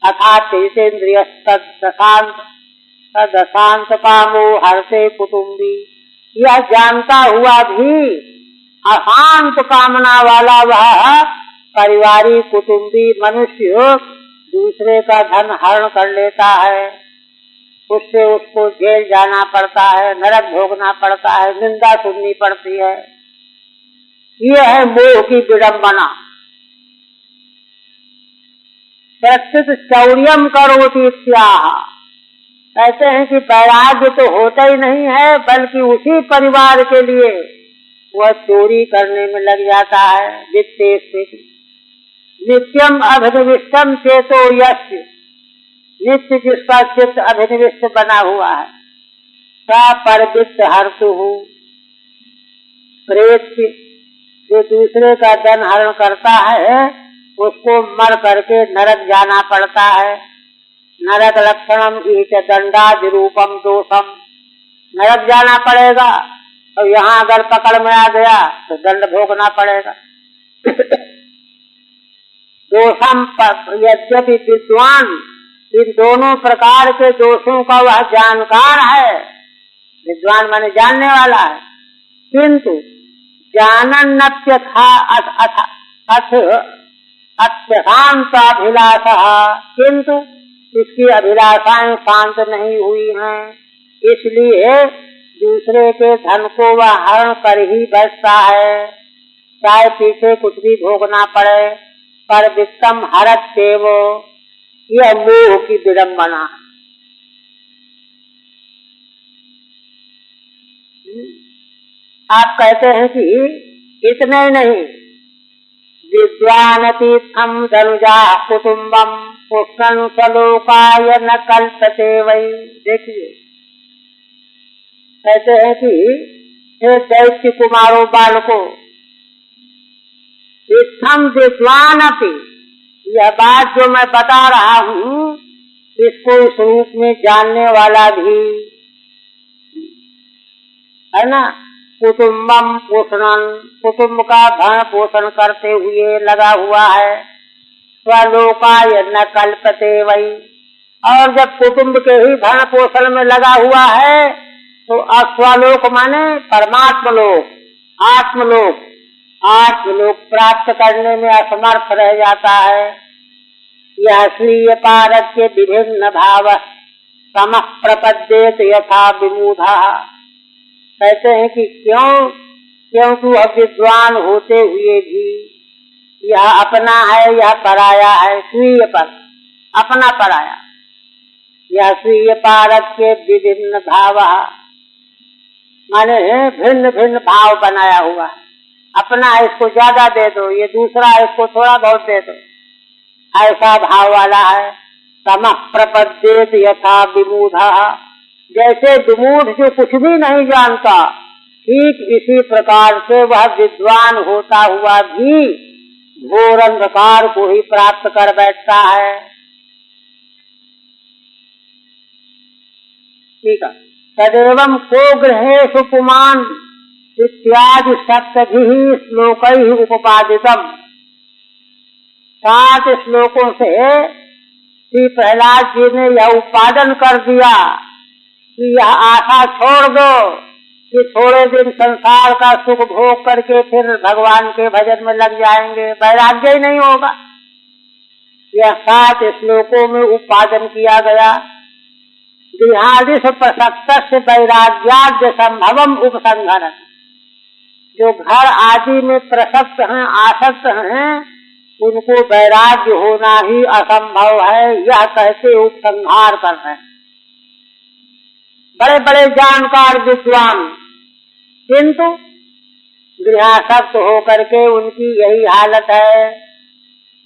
अथा त्यजितेन्द्रियस्तत् दशांत कामो हर्ते कुटुम्बी, यह जानता हुआ भी अशांत कामना वाला वह परिवारी कुटुम्बी मनुष्य दूसरे का धन हरण कर लेता है, उससे उसको जेल जाना पड़ता है, नरक भोगना पड़ता है, निंदा सुननी पड़ती है। यह है मोह की विडंबना। प्रत्युत चौर्यम करोति इत्याह, कहते हैं कि वैराग्य तो होता ही नहीं है, बल्कि उसी परिवार के लिए वह चोरी करने में लग जाता है। वित्तेषु नित्यम अभिनिविष्टम चेतो यस्य, नित्य जिसका चित्त अभिनिविष्ट बना हुआ है, सा परवित्त हर्तुः, प्रेत्य जो दूसरे का धन हरण करता है उसको मर करके नरक जाना पड़ता है। नरक लक्षणम ईच दंडादि रूपम दोषम, नरक जाना पड़ेगा, और यहाँ अगर पकड़ में आ गया तो दंड भोगना पड़ेगा। दोषम यद्यपि विद्वान इन दोनों प्रकार के दोषों का वह जानकार है, विद्वान माने जानने वाला है, किंतु जानन्नप्यथा अत्यशांत अभिलाषा, किंतु इसकी अभिलाषाएं शांत नहीं हुई हैं, इसलिए दूसरे के धन को वह हरण कर ही बचता है, चाहे पीछे कुछ भी भोगना पड़े। पर वित्तम हरत सेव, यह मोह की विडंबना। आप कहते हैं कि इतने नहीं, विद्वानतीर्थम धनुजा कुटुम्बम पुष्णं सलोकाय न कल्पते वही। देखिए कहते हैं कि हे दैत्य कुमारों बालको, इत्थम विद्वानति, यह बात जो मैं बता रहा हूँ इसको इस रूप में जानने वाला भी है ना, कुटुम्बम पोषणन, कुटुम्ब का भरण पोषण करते हुए लगा हुआ है, स्वलोकाय न कल्पते वही, और जब कुटुम्ब के ही भरण पोषण में लगा हुआ है तो अस्वलोक माने परमात्मा लोक, आत्मलोक। आत्मलोक प्राप्त करने में असमर्थ रह जाता है। यह स्वीय पारस्य विभिन्न भाव समः प्रपद्येत यथा विमूढ़ा। कहते हैं कि क्यों तू विद्वान होते हुए भी यह अपना है, यह पराया है। स्वीय पर अपना पराया, यह स्वीय पारस्य विभिन्न भाव माने भिन्न भिन्न भाव बनाया हुआ। अपना है इसको ज्यादा दे दो, ये दूसरा है इसको थोड़ा बहुत दे दो, ऐसा भाव वाला है। समः प्रपद्येत यथा विमूढ़ा, जैसे विमूढ़ जो कुछ भी नहीं जानता, ठीक इसी प्रकार से वह विद्वान होता हुआ भी घोर अंधकार को ही प्राप्त कर बैठता है। ठीक है। तदेवं को गृहेषु पुमान् इत्यादि सप्तभिः श्लोकैः उपपादितम्। 7 श्लोकों से श्री प्रहलाद जी ने यह उत्पादन कर दिया कि यह आशा छोड़ दो कि थोड़े दिन संसार का सुख भोग करके फिर भगवान के भजन में लग जाएंगे, वैराग्य ही नहीं होगा। यह 7 श्लोकों में उत्पादन किया गया। गृहादिषु प्रसक्तस्य वैराग्याद्य संभवम उपसंहरन्। जो घर आदि में प्रसक्त हैं, आसक्त हैं, उनको वैराग्य होना ही असंभव है, यह कहते उपसंहार कर रहे हैं। बड़े बड़े जानकार विद्वान, किंतु गृहासक्त होकर के उनकी यही हालत है।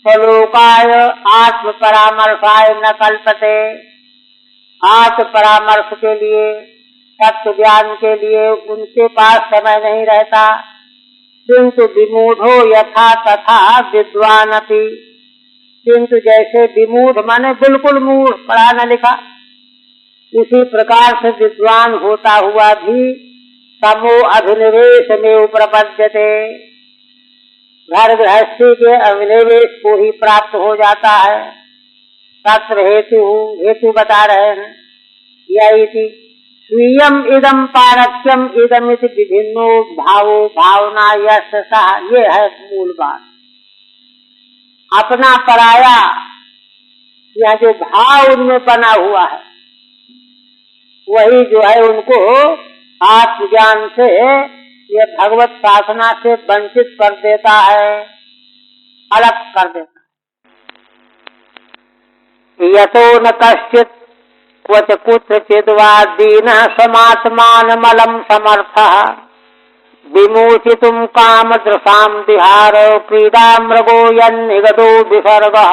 स्वलोकाय आत्म परामर्शाय न कल्पते। आत्म परामर्श के लिए, तत्व ज्ञान के लिए उनके पास समय नहीं रहता। किंतु विमूढ़ो यथा तथा विद्वान अपि। किंतु जैसे विमूढ़ माने बिल्कुल मूढ़, पढ़ा न लिखा, उसी प्रकार से विद्वान होता हुआ भी समो अभिनिवेश में प्रपद्यते। घर गृहस्थी के अभिनिवेश को ही प्राप्त हो जाता है। शास्त्र हेतु बता रहे हैं। यही स्वीयम इदम पारक्यम इदमिति विभिन्नो भावो भावना यश सा, ये है मूल बात। अपना पराया, यह जो भाव उनमें बना हुआ है, वही जो है उनको आत्मज्ञान से, ये भगवत साधना से वंचित कर देता है, अलग कर देता है। यतो न कश्चित् क्वच कुत्रचिद् वा दीनः समात्मानमलं समर्थः विमोचितुं कामदृशां विहारो क्रीडामृगो यन्निगतो विसर्गः।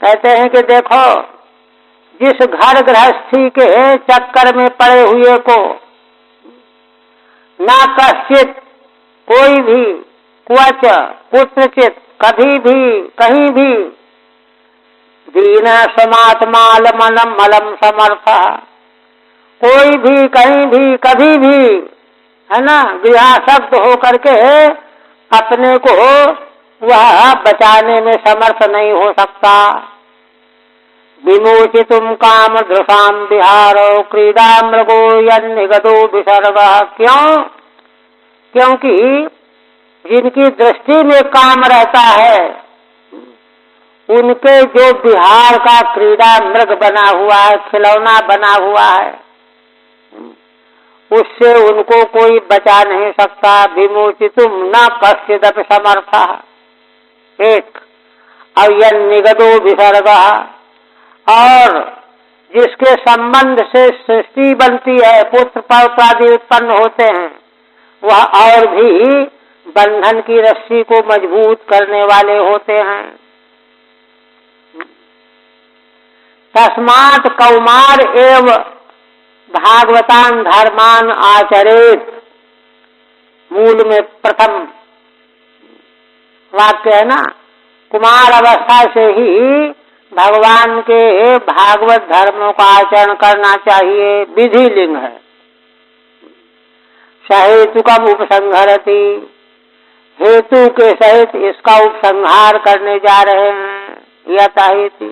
कहते हैं कि देखो, जिस घर गृहस्थी के चक्कर में पड़े हुए को ना कश्चित, कोई भी, क्वच कुत्रचित, कभी भी, कहीं भी, दीन समात्माल मनम मलम समर्थ, कोई भी, कहीं भी, कभी भी, है ना, गृहासक्त होकर के अपने को वह बचाने में समर्थ नहीं हो सकता। विमोचितुम काम दृशाम विहारो क्रीडा मृगो यन्निगतो विसर्ग। क्यों? क्योंकि जिनकी दृष्टि में काम रहता है, उनके जो विहार का क्रीड़ा मृग बना हुआ है, खिलौना बना हुआ है, उससे उनको कोई बचा नहीं सकता। विमोचितुम न कश्चिदपि समर्थः, एक। और यन्निगतो विसर्गः, और जिसके संबंध से सृष्टि बनती है, पुत्र पौत्र आदि उत्पन्न होते हैं, वह और भी बंधन की रस्सी को मजबूत करने वाले होते हैं। तस्मात् कौमार एव भागवतान धर्मान आचरेत। मूल में प्रथम वाक्य है ना, कुमार अवस्था से ही भगवान के भागवत धर्मों का आचरण करना चाहिए, विधि लिंग है। सहेतुकम उपसंहरति, हेतु के सहित इसका उपसंहार करने जा रहे हैं। यथाहिति,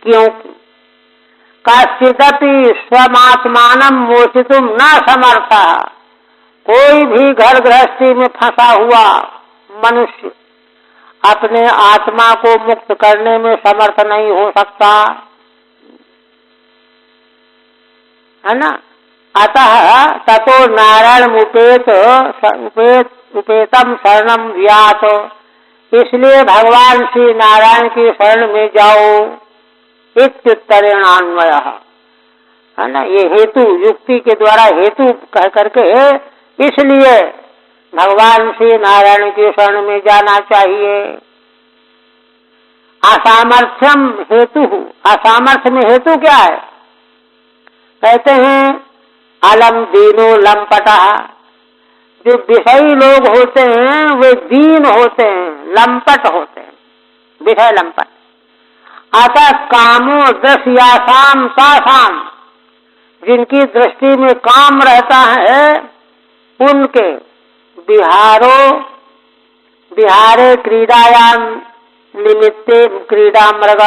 क्योंकि कश्चिदपि स्वमात्मानं मोचितुम न समर्थ। कोई भी घर गृहस्थी में फंसा हुआ मनुष्य अपने आत्मा को मुक्त करने में समर्थ नहीं हो सकता, है ना। अतः ततो नारायण उपेतम शरणम व्यात। इसलिए भगवान श्री नारायण की शरण में जाओ। इत्युत्तरेणान्वय, है ना। ये हेतु युक्ति के द्वारा हेतु कह करके इसलिए भगवान श्री नारायण की शरण में जाना चाहिए। असामर्थ्यम हेतु, असामर्थ्य में हेतु क्या है? कहते हैं अलम दीनो लंपटा। जो विषयी लोग होते हैं वे दीन होते हैं, लंपट होते हैं, विषय लंपट। अतः कामो दृश्यासाम तासाम, जिनकी दृष्टि में काम रहता है उनके विहारे क्रीडायाम निमित्ते क्रीडा मृग।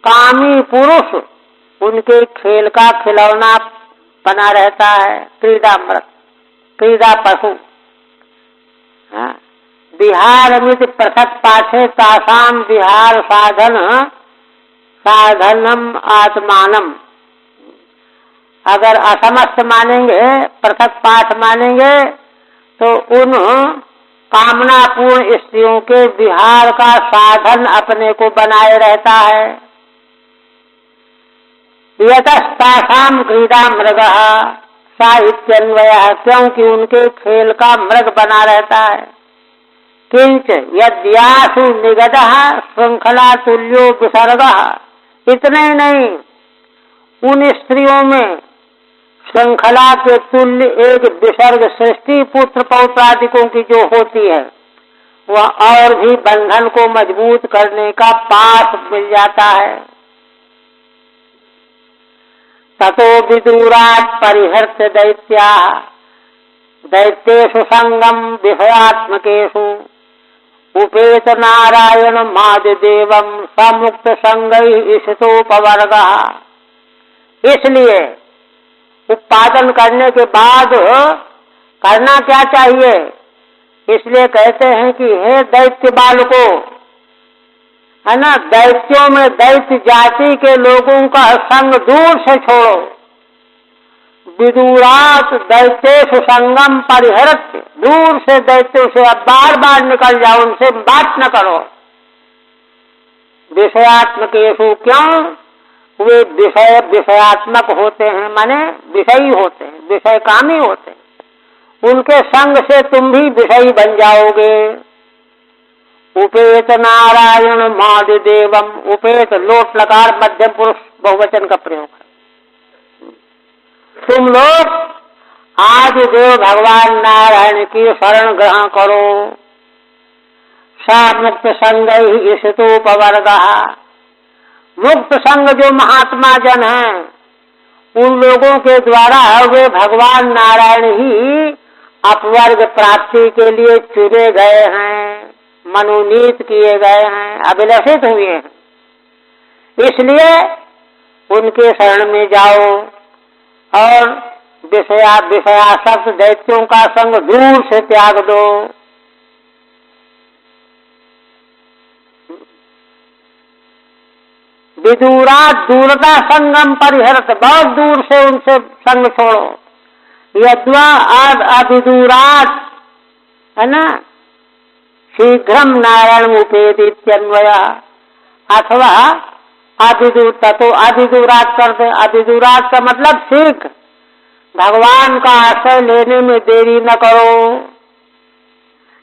कामी पुरुष उनके खेल का खिलौना बना रहता है, क्रीडा मृग, क्रीडा पशु। विहार मित पृथक पाठे तासाम विहार साधनम आत्मानम। अगर असमस्त मानेंगे, पृथक पाठ मानेंगे, तो उन कामनापूर्ण स्त्रियों के विहार का साधन अपने को बनाए रहता है। यतस्तासाम क्रीडा मृग साहित्यन्वय, क्योंकि उनके खेल का मृग बना रहता है। किंच यद्यासु निगद श्रृंखला तुल्यो विसर्ग। इतने नहीं, उन स्त्रियों में श्रृंखला के तुल्य एक विसर्ग सृष्टि पुत्र पौत्रादिकों की जो होती है वह और भी बंधन को मजबूत करने का पास मिल जाता है। ततो विदुरात् परिहृत दैत्या दैत्येषु संगम विषयात्मकेषु उपेत नारायण मादिदेवम समुक्त संगैः ईशितोपवर्गः। इसलिए उत्पादन करने के बाद करना क्या चाहिए? इसलिए कहते हैं कि हे दैत्य बालकों, है ना, दैत्यों में दैत्य जाति के लोगों का संग दूर से छोड़ो। विदुरात दैत्येषु संगम परिहरत, दूर से दैत्यों से अब बार बार निकल जाओ, उनसे बात न करो। विषयात्मकेषु, क्यों? वे विषयात्मक होते हैं, माने विषयी होते हैं, विषय कामी होते हैं। उनके संग से तुम भी विषयी बन जाओगे। उपेत नारायण मादिदेवम, उपेत लोट लकार मध्यम पुरुष बहुवचन का प्रयोग है। तुम लोग आदिदेव भगवान नारायण की शरण ग्रहण करो। सा मुक्त संग ही ईशितोपवर्गः, मुक्त संग जो महात्मा जन हैं उन लोगों के द्वारा वे भगवान नारायण ही अपवर्ग प्राप्ति के लिए चुने गए हैं, मनोनीत किए गए हैं, अभिलषित हुए हैं। इसलिए उनके शरण में जाओ और विषयासक्त दैत्यों का संग दूर से त्याग दो। विदूरा दूरता संगम परिहरत, बहुत दूर से उनसे संग छोड़ो। यद्वा अविदूरात, है ना, शीघ्रम नारायण उपेत इत्यन्वय। अथवा अविदूर, तो अविदूरात कर दे। अविदूरात का मतलब शीघ्र, भगवान का आश्रय लेने में देरी न करो।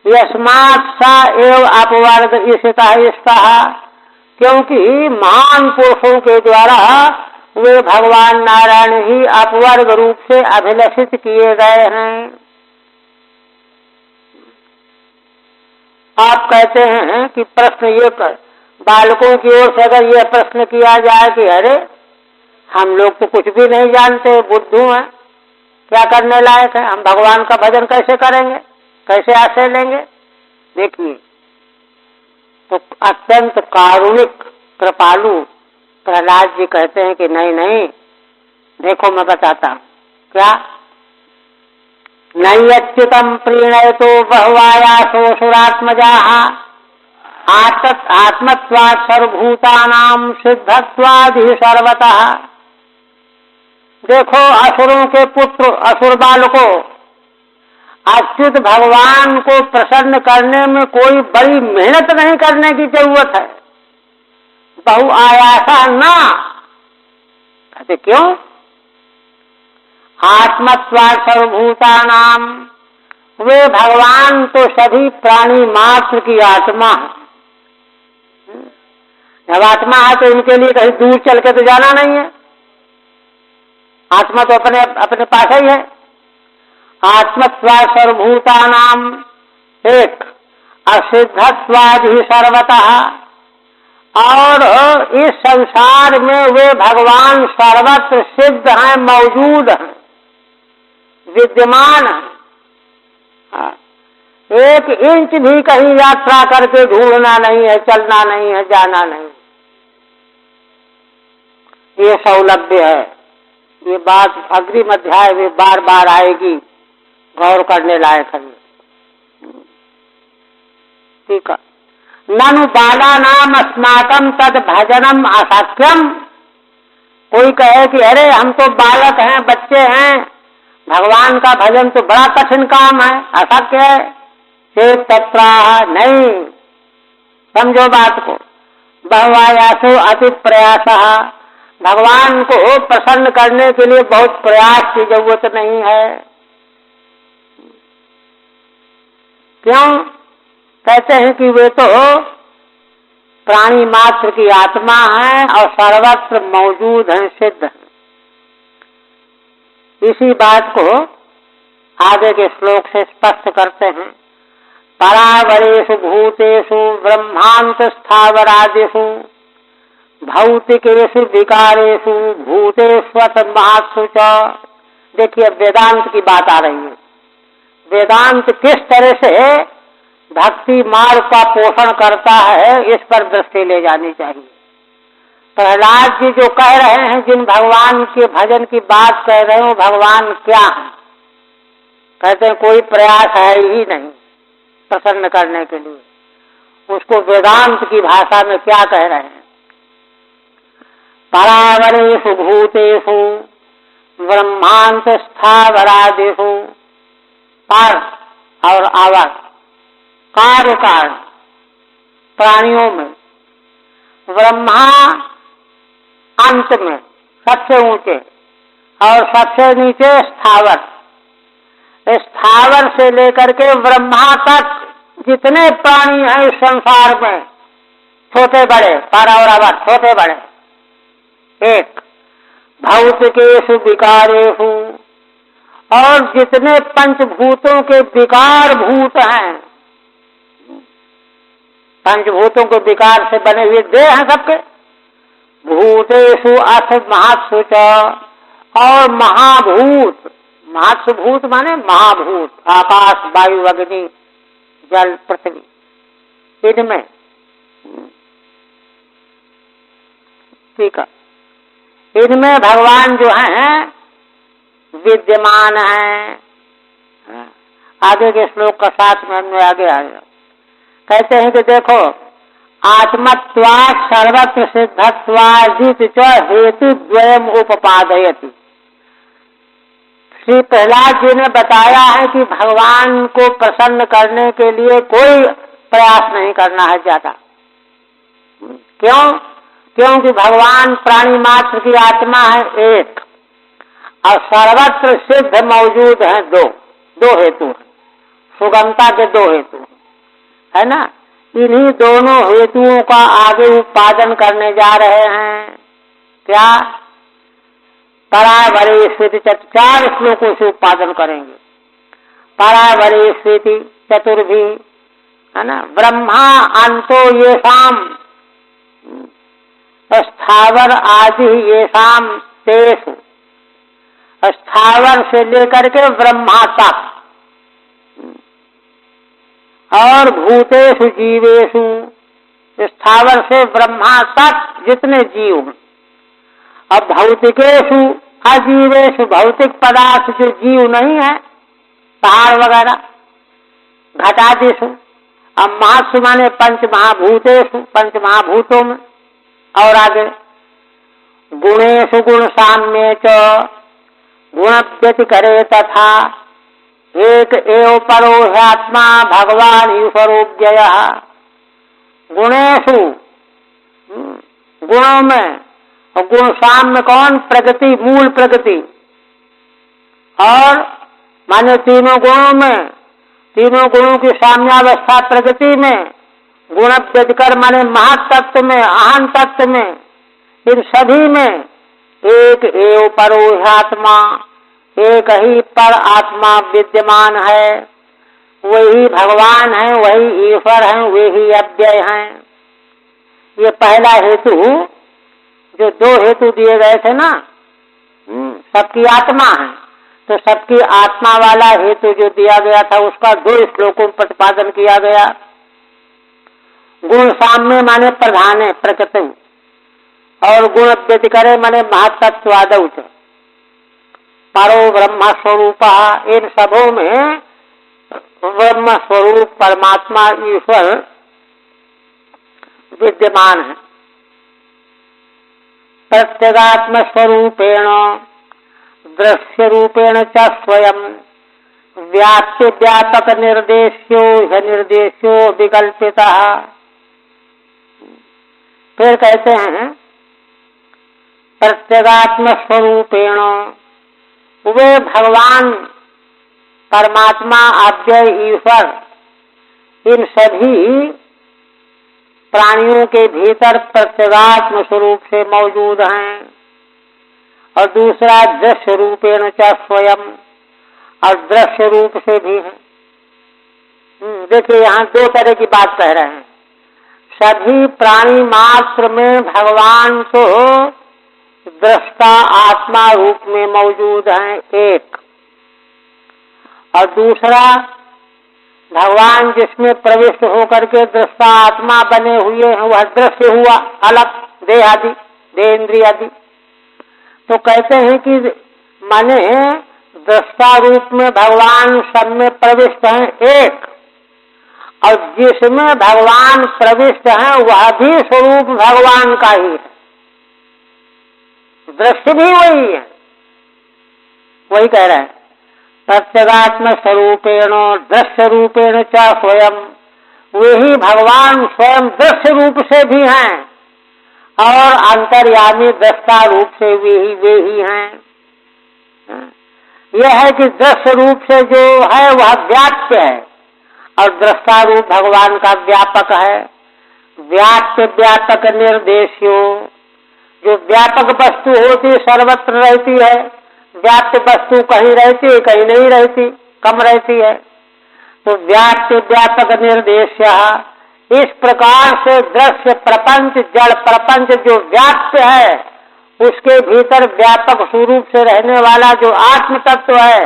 यस्मात् सा एव अपवर्ग ईशितः, क्योंकि महान पुरुषों के द्वारा वे भगवान नारायण ही अपवर्ग रूप से अभिलषित किए गए हैं। आप कहते हैं कि प्रश्न ये कर, बालकों की ओर से अगर यह प्रश्न किया जाए कि अरे हम लोग तो कुछ भी नहीं जानते, बुद्धू हैं, क्या करने लायक है, हम भगवान का भजन कैसे करेंगे, कैसे आश्रय लेंगे? देखिए, तो अत्यंत कारुणिक कृपालु प्रहलाद जी कहते हैं कि नहीं नहीं, देखो मैं बताता हूँ क्या। नैयच्युतम प्रीणयतो बहुवायासोऽसुरात्मजाः आत्मत्वात् सर्वभूतानां सिद्धत्वादि सर्वतः। देखो असुरों के पुत्र असुर बालकों, अच्युत भगवान को प्रसन्न करने में कोई बड़ी मेहनत नहीं करने की जरूरत है, बहुआयासा ना। कहते क्यों? आत्मत्वात् सर्वभूतानाम, वे भगवान तो सभी प्राणी मात्र की आत्मा है। जब आत्मा है तो इनके लिए कहीं दूर चल के तो जाना नहीं है, आत्मा तो अपने अपने पास ही है। आत्मत्वात् सर्वभूतानाम एक, असिद्धत्वादि सर्वतः, और इस संसार में वे भगवान सर्वत्र सिद्ध हैं, मौजूद हैं, विद्यमान हैं। एक इंच भी कहीं यात्रा करके ढूंढना नहीं है, चलना नहीं है, जाना नहीं। ये सौलभ्य है। ये बात अग्रिम अध्याय में बार बार आएगी, गौर करने लायक है। ठीक है। ननु बालानाम अस्माकं तद भजनम अशक्यम। कोई कहे कि अरे हम तो बालक हैं, बच्चे हैं, भगवान का भजन तो बड़ा कठिन काम है, अशक्य है। चेत तत्राह, नहीं, समझो बात को। बहुआयासो अति प्रयासः, भगवान को प्रसन्न करने के लिए बहुत प्रयास की जरूरत नहीं है। क्यों? कहते हैं कि वे तो प्राणी मात्र की आत्मा है और सर्वत्र मौजूद हैं, सिद्ध हैं। इसी बात को आगे के श्लोक से स्पष्ट करते हैं। परावरेषु भूतेषु ब्रह्मांत स्थावरादिषु भौतिकेषु विकारेषु भूतेष्वतन्मात्सु च। देखिए वेदांत की बात आ रही है। वेदांत किस तरह से भक्ति मार्ग का पोषण करता है, इस पर दृष्टि ले जानी चाहिए। प्रहलाद जी जो कह रहे हैं, जिन भगवान के भजन की बात कह रहे हो, भगवान क्या है? कहते हैं कोई प्रयास है ही नहीं प्रसन्न करने के लिए। उसको वेदांत की भाषा में क्या कह रहे हैं? परावरेषु भूतेषु ब्रह्मांत स्थावरादिषु, पर और आवर, कार्य कारण, प्राणियों में, ब्रह्मा अंत में सबसे ऊंचे और सबसे नीचे स्थावर। स्थावर से लेकर के ब्रह्मा तक जितने प्राणी हैं इस संसार में, छोटे बड़े, पर और अवर, छोटे बड़े, एक, भौतिकेषु विकारेषु, और जितने पंचभूतों के विकार भूत हैं, पंचभूतों के विकार से बने हुए देह हैं सबके, भूतेषु अथ महत्सु च, और महाभूत, महत्सु भूत माने महाभूत, आकाश वायु अग्नि जल पृथ्वी, इनमें। ठीक है। इनमें भगवान जो हैं विद्यमान हैं। आगे के श्लोक का साथ में हमने आगे आएगा। कहते हैं कि देखो, आत्मत्वात् सर्वत्र सिद्धत्वादिति च हेतु द्वयम उपपादयति। श्री प्रहलाद जी ने बताया है कि भगवान को प्रसन्न करने के लिए कोई प्रयास नहीं करना है ज्यादा। क्यों? क्योंकि भगवान प्राणी मात्र की आत्मा है एक, और सर्वत्र सिद्ध मौजूद है दो। दो हेतु है, सुगमता के दो हेतु है ना। इन्हीं दोनों हेतुओं का आगे उत्पादन करने जा रहे हैं। क्या? परावरेष्विति, चार श्लोकों से उत्पादन करेंगे। परावरेष्विति चतुर्भी, है ना। ब्रह्मा अंतो येषाम स्थावर आदि येषाम तेषु, स्थावर से लेकर के ब्रह्मा तक, और भूतेषु जीवेषु, स्थावर से ब्रह्मा तक जितने जीव हैं, अब भौतिकेषु अजीवेषु, भौतिक पदार्थ जो जीव नहीं है, पहाड़ वगैरह, घटादिषु, अब महासु माने पंच महाभूतेषु, पंच महाभूतों में, और आगे गुणेषु गुण साम्ये च गुण व्यतिकरे तथा एक एव परो ह्यात्मा भगवान ईश्वरोऽव्ययः। गुणेषु, गुणों में, और गुण साम्य कौन? प्रगति, मूल प्रगति, और माने तीनों गुणों में, तीनों गुणों की साम्यावस्था प्रगति में, गुण व्यतिकर माने महातत्व में, अहं तत्व में, इन सभी में एक एव परो ह्यात्मा, एक ही पर आत्मा विद्यमान है, वही भगवान है, वही ईश्वर है, वही अव्यय है। ये पहला हेतु, जो दो हेतु दिए गए थे ना, सबकी आत्मा है, तो सबकी आत्मा वाला हेतु जो दिया गया था उसका 2 श्लोकों में प्रतिपादन किया गया। गुण साम्य माने प्रधान है, प्रकृति, और गुण व्यतिकरे माने महत्त्वादौ च परो ब्रह्म स्वरूप। इन सबों में ब्रह्म स्वरूप परमात्मा ईश्वर विद्यमान है। प्रत्यगात्म स्वरूपेण दृश्य रूपेण च स्वयं व्याप्य व्यापक निर्देश्यो निर्देश्यो विकल्पितः। फिर कहते हैं प्रत्यगात्म स्वरूपेण, वे भगवान परमात्मा अव्यय ईश्वर इन सभी प्राणियों के भीतर प्रत्यगात्म स्वरूप से मौजूद हैं। और दूसरा दृश्य रूपेण च स्वयं, और दृश्य रूप से भी है। देखिए यहाँ 2 तरह की बात कह रहे हैं। सभी प्राणी मात्र में भगवान तो दृष्टा आत्मा रूप में मौजूद हैं, एक, और दूसरा भगवान जिसमें प्रविष्ट होकर के दृष्टा आत्मा बने हुए हैं, वह दृश्य हुआ अलग, देह आदि, देह इंद्रिय आदि। तो कहते हैं कि माने दृष्टा रूप में भगवान सब में प्रविष्ट हैं एक, और जिसमें भगवान प्रविष्ट हैं वह भी स्वरूप भगवान का ही है, दृश्य भी वही है। वही कह रहे हैं प्रत्यगात्म स्वरूपेण दृश्य रूपेण च स्वयं, वे ही भगवान स्वयं दृश्य रूप से भी हैं, और अंतर्यामी दृष्टा रूप से वे ही हैं। यह है कि दृश्य रूप से जो है वह व्याप्य है, और दृष्टा रूप भगवान का व्यापक है। व्याप्य व्यापक निर्देश्यो, जो व्यापक वस्तु होती सर्वत्र रहती है, व्याप्य वस्तु कहीं रहती है कहीं नहीं रहती, कम रहती है, तो व्याप्य व्यापक निर्देश्य। इस प्रकार से दृश्य प्रपंच, जड़ प्रपंच जो व्याप्य है, उसके भीतर व्यापक स्वरूप से रहने वाला जो आत्म तत्व है,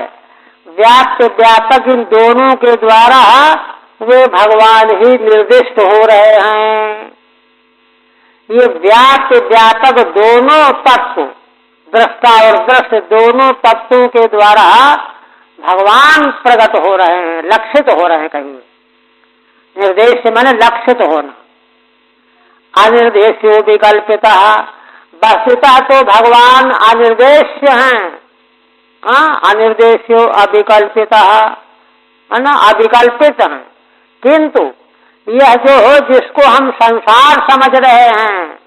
व्याप्य व्यापक, इन दोनों के द्वारा वे भगवान ही निर्दिष्ट हो रहे हैं। ये व्याप्य व्यापक दोनों तत्व, दृष्टा और दृश्य दोनों तत्वों के द्वारा भगवान प्रकट हो रहे हैं, लक्षित हो रहे हैं। कहीं निर्देश माने लक्षित होना, अनिर्देश्यो विकल्पिता। वस्तुतः तो भगवान अनिर्देश्य हैं, अनिर्देश्यो अविकल्पिता है ना, अविकल्पित हैं। किंतु यह जो जिसको हम संसार समझ रहे हैं,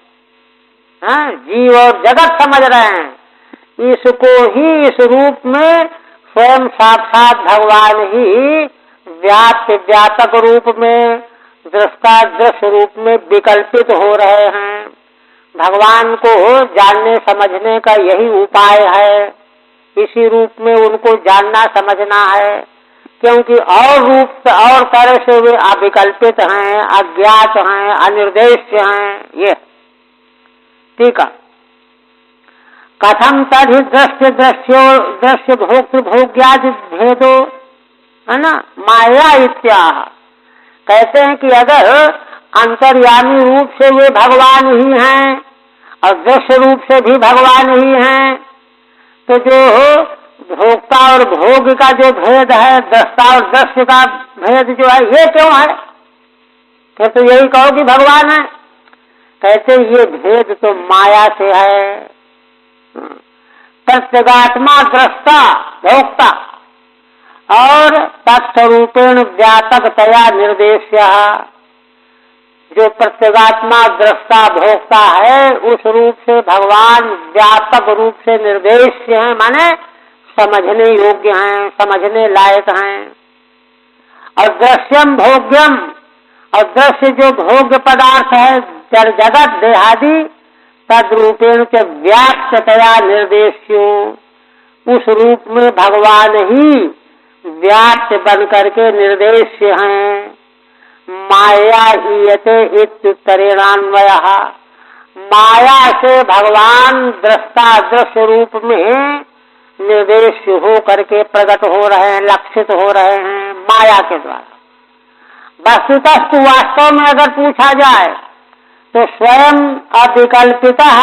जीव और जगत समझ रहे हैं, इसको ही इस रूप में स्वयं साक्षात भगवान ही व्याप्य व्यापक रूप में, दृष्टा दृश्य रूप में विकल्पित हो रहे हैं। भगवान को जानने समझने का यही उपाय है, इसी रूप में उनको जानना समझना है, क्योंकि और रूप और तरह से वे अविकल्पित हैं, अज्ञात हैं, अनिर्देश्य हैं। ये ठीक है। कथम तदि दृश्य भोक्तृ भोग्यादि भेदो, है ना, माया इत्याह। कहते हैं कि अगर अंतर्यामी रूप से वे भगवान ही हैं और दृश्य रूप से भी भगवान ही हैं। तो जो भोक्ता और भोग का जो भेद है, दृष्टा और दृश्य का भेद जो है, ये क्यों है? फिर तो यही कहो कि भगवान है। कहते ये भेद तो माया से है। प्रत्यगात्मा दृष्टा भोक्ता और तत्स्वरूपेण व्यापकतया निर्देश्य। जो प्रत्यगात्मा दृष्टा भोक्ता है, उस रूप से भगवान व्यापक रूप से निर्देश्य हैं, माने समझने योग्य हैं, समझने लायक हैं। और दृश्यम भोग्यम, और दृश्य जो भोग्य पदार्थ है, जड़ जगत देहादि, तद रूपेण के व्याप्ततया निर्देश्यो, उस रूप में भगवान ही व्याप्त बन करके निर्देश्य हैं। माया ईयते इत्युत्तरेणान्वयः, माया से भगवान दृष्टा दृश्य रूप में निर्देश हो करके प्रकट हो रहे हैं, लक्षित हो रहे हैं माया के द्वारा। वस्तुतस्तु वास्तव में अगर पूछा जाए तो स्वयं अविकल्पितः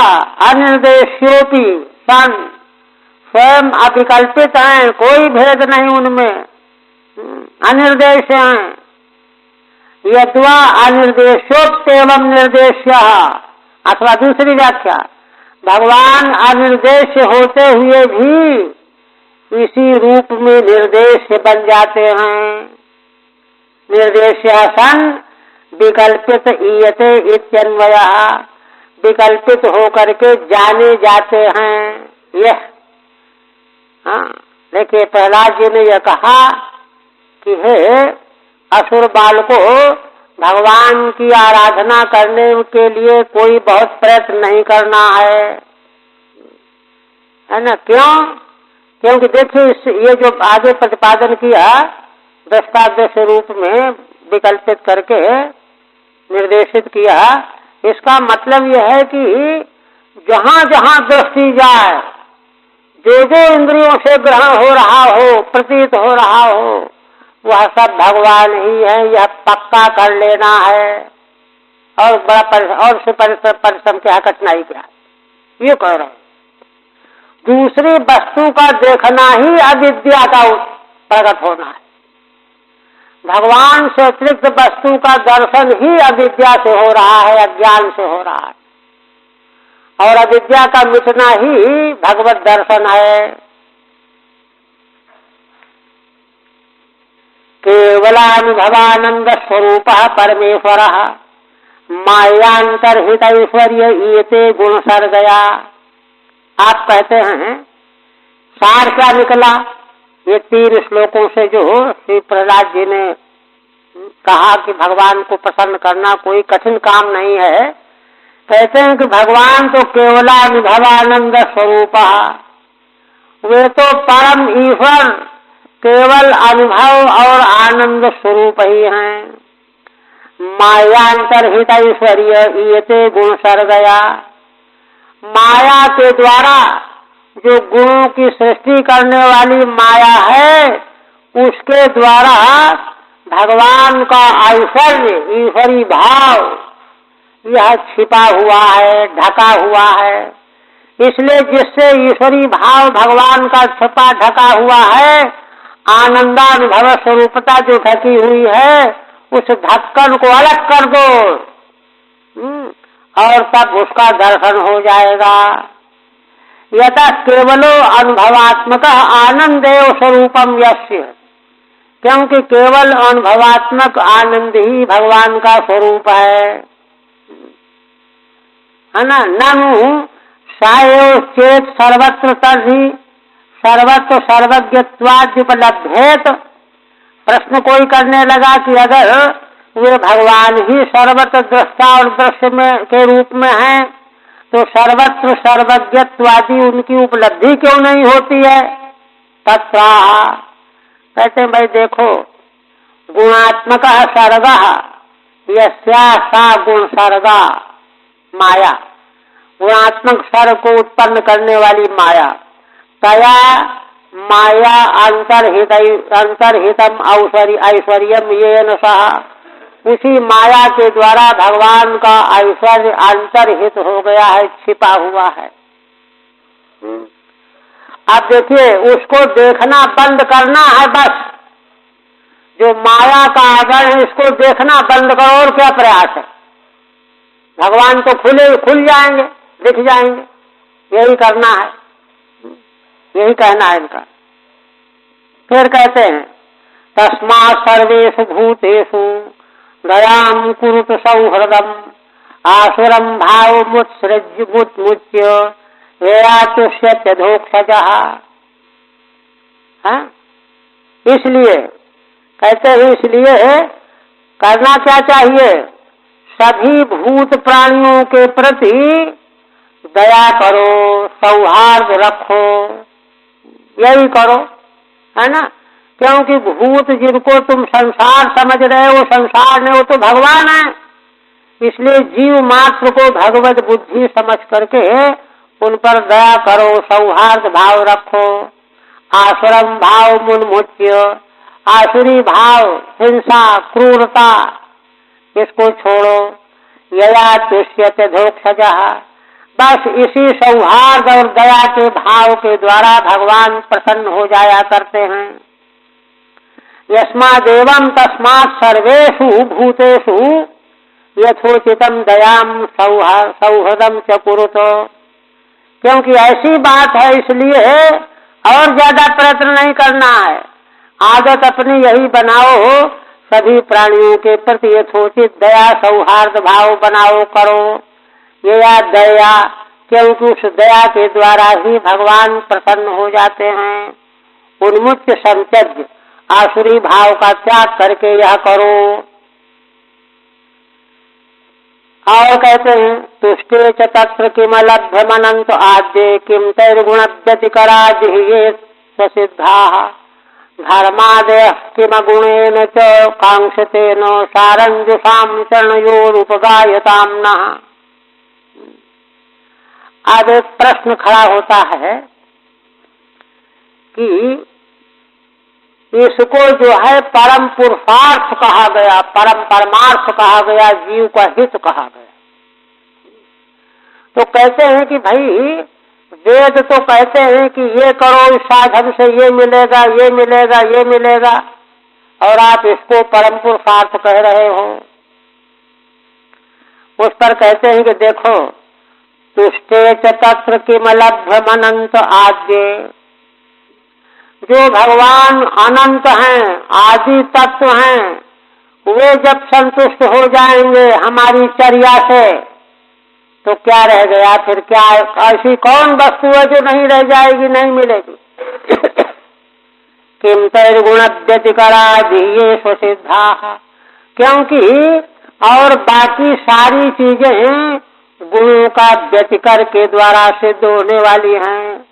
अनिर्देश्योपि सन, स्वयं अविकल्पित हैं, कोई भेद नहीं उनमें, अनिर्देश हैं। यद्वा अनिर्देशोक्तेवं निर्देश्य, अथवा दूसरी व्याख्या, भगवान अनिर्देश होते हुए भी इसी रूप में निर्देश बन जाते हैं। निर्देश्य सन विकल्पित ईयते इत्यन्वयः, विकल्पित होकर के जाने जाते हैं। यह देखिए, प्रहलाद जी ने यह कहा कि हे असुर बालको, भगवान की आराधना करने के लिए कोई बहुत प्रयत्न नहीं करना है ना? क्यों? क्योंकि देखिए, ये जो आगे प्रतिपादन किया दृष्टादृश्य रूप में विकल्पित करके निर्देशित किया, इसका मतलब यह है कि जहाँ जहाँ दृष्टि जाए, जो जो इंद्रियों से ग्रहण हो रहा हो, प्रतीत हो रहा हो, वह सब भगवान ही है, यह पक्का कर लेना है। और बड़ा और से परिश्रम क्या, कठिनाई क्या, ये कह रहे हैं। दूसरी वस्तु का देखना ही अविद्या का प्रकट होना है। भगवान से अतिरिक्त वस्तु का दर्शन ही अविद्या से हो रहा है, अज्ञान से हो रहा है। और अविद्या का मिटना ही भगवत दर्शन है। केवलानुभवानंद स्वरूप परमेश्वर मायांतरहित ऐश्वर्य ईयते गुण सर्गया। आप कहते हैं सार क्या निकला? ये 3 श्लोकों से जो श्री प्रहलाद जी ने कहा कि भगवान को प्रसन्न करना कोई कठिन काम नहीं है। कहते हैं कि भगवान तो केवलानुभवानंद स्वरूप, वे तो परम ईश्वर केवल अनुभव और आनंद स्वरूप ही हैं। मायांतरहित ऐश्वर्य ईयते गुण सर्गया, माया के द्वारा जो गुणों की सृष्टि करने वाली माया है, उसके द्वारा भगवान का ऐश्वर्य, ईश्वरी भाव, यह छिपा हुआ है, ढका हुआ है। इसलिए जिससे ईश्वरी भाव भगवान का छिपा ढका हुआ है, आनंदानुभव स्वरूपता जो ढकी हुई है, उस ढक्कन को अलग कर दो और तब उसका दर्शन हो जाएगा। यतः केवलो अनुभवात्मक आनंदेव स्वरूपम यस्य, क्योंकि केवल अनुभवात्मक आनंद ही भगवान का स्वरूप है ना? ननु सायो चेत सर्वत्र तर्हि सर्वत्र सर्वज्ञत्वाद्युपलभ्येत। प्रश्न कोई करने लगा कि अगर वे भगवान ही सर्वत्र दृष्टा और दृश्य में के रूप में हैं, तो सर्वत्र सर्वज्ञत्वादि उनकी उपलब्धि क्यों नहीं होती है? तथा कहते हैं भाई देखो, गुणात्मक सर्ग यस्या सा गुण सर्गा माया, गुणात्मक सर्ग को उत्पन्न करने वाली माया, तया माया अंतर्हितम ऐश्वर्यम येन सह, उसी माया के द्वारा भगवान का ऐश्वर्य अंतर्हित हो गया है, छिपा हुआ है। अब देखिए, उसको देखना बंद करना है बस। जो माया का आवरण है इसको देखना बंद करो, और क्या प्रयास है। भगवान तो खुल जाएंगे, दिख जाएंगे। यही करना है, यही कहना है इनका। फिर कहते हैं तस्मात् सर्वेषु भूतेषु दयां कुरुत सौहृदम् आसुरं भावमुत्सृज्य हेयातुष्यत्य धोक्षजः। इसलिए कहते हैं, इसलिए करना क्या चाहिए, सभी भूत प्राणियों के प्रति दया करो, सौहार्द रखो, यही करो, है ना। क्योंकि भूत जिनको तुम संसार समझ रहे हो, संसार नहीं, वो तो भगवान है। इसलिए जीव मात्र को भगवत बुद्धि समझ करके उन पर दया करो, सौहार्द भाव रखो। आसुरम भाव मुन्मुच्य, आसुरी भाव, हिंसा, क्रूरता, इसको छोड़ो। यया तुष्यते धोक्षजः, बस इसी सौहार्द और दया के भाव के द्वारा भगवान प्रसन्न हो जाया करते हैं। यस्मादेवं तस्मात् सर्वेषु भूतेषु यथोचितं दयां सौहृदं च कुरुतो। क्योंकि ऐसी बात है, इसलिए और ज्यादा प्रयत्न नहीं करना है। आदत अपनी यही बनाओ, सभी प्राणियों के प्रति यथोचित दया सौहार्द भाव बनाओ, करो। यह दया, क्योंकि उस दया के द्वारा ही भगवान प्रसन्न हो जाते हैं। उन्मुच्य संत्यज्य, आसुरी भाव का त्याग करके यह करो। और कहते हैं तुष्टे च तत्र किमलभ्यमनंत आद्ये किम तैर्गुण व्यतिकरा जिह्ये स्वसिद्धाः धर्मादयः किमगुणेन च कांक्षतेन सारंजुषां चरणयोरुपगायतां नः। अब एक प्रश्न खड़ा होता है कि इसको जो है परम पुरुषार्थ कहा गया, परम परमार्थ कहा गया, जीव का हित कहा गया। तो कहते हैं कि भाई वेद तो कहते हैं कि ये करो, इस साधन से ये मिलेगा, ये मिलेगा, ये मिलेगा, और आप इसको परम पुरुषार्थ कह रहे हो। उस पर कहते हैं कि देखो, तुष्टे च तत्र किमलभ्यमनंत आद्ये, जो भगवान अनंत हैं, आदि तत्व हैं, वे जब संतुष्ट हो जाएंगे हमारी चर्या से, तो क्या रह गया फिर। क्या ऐसी कौन वस्तु है जो नहीं रह जाएगी, नहीं मिलेगी। किम तैर्गुण व्यतिकरा जिह्ये स्वसिद्धाः, क्योंकि और बाकी सारी चीजें गुणों का व्यतिकर के द्वारा सिद्ध होने वाली हैं।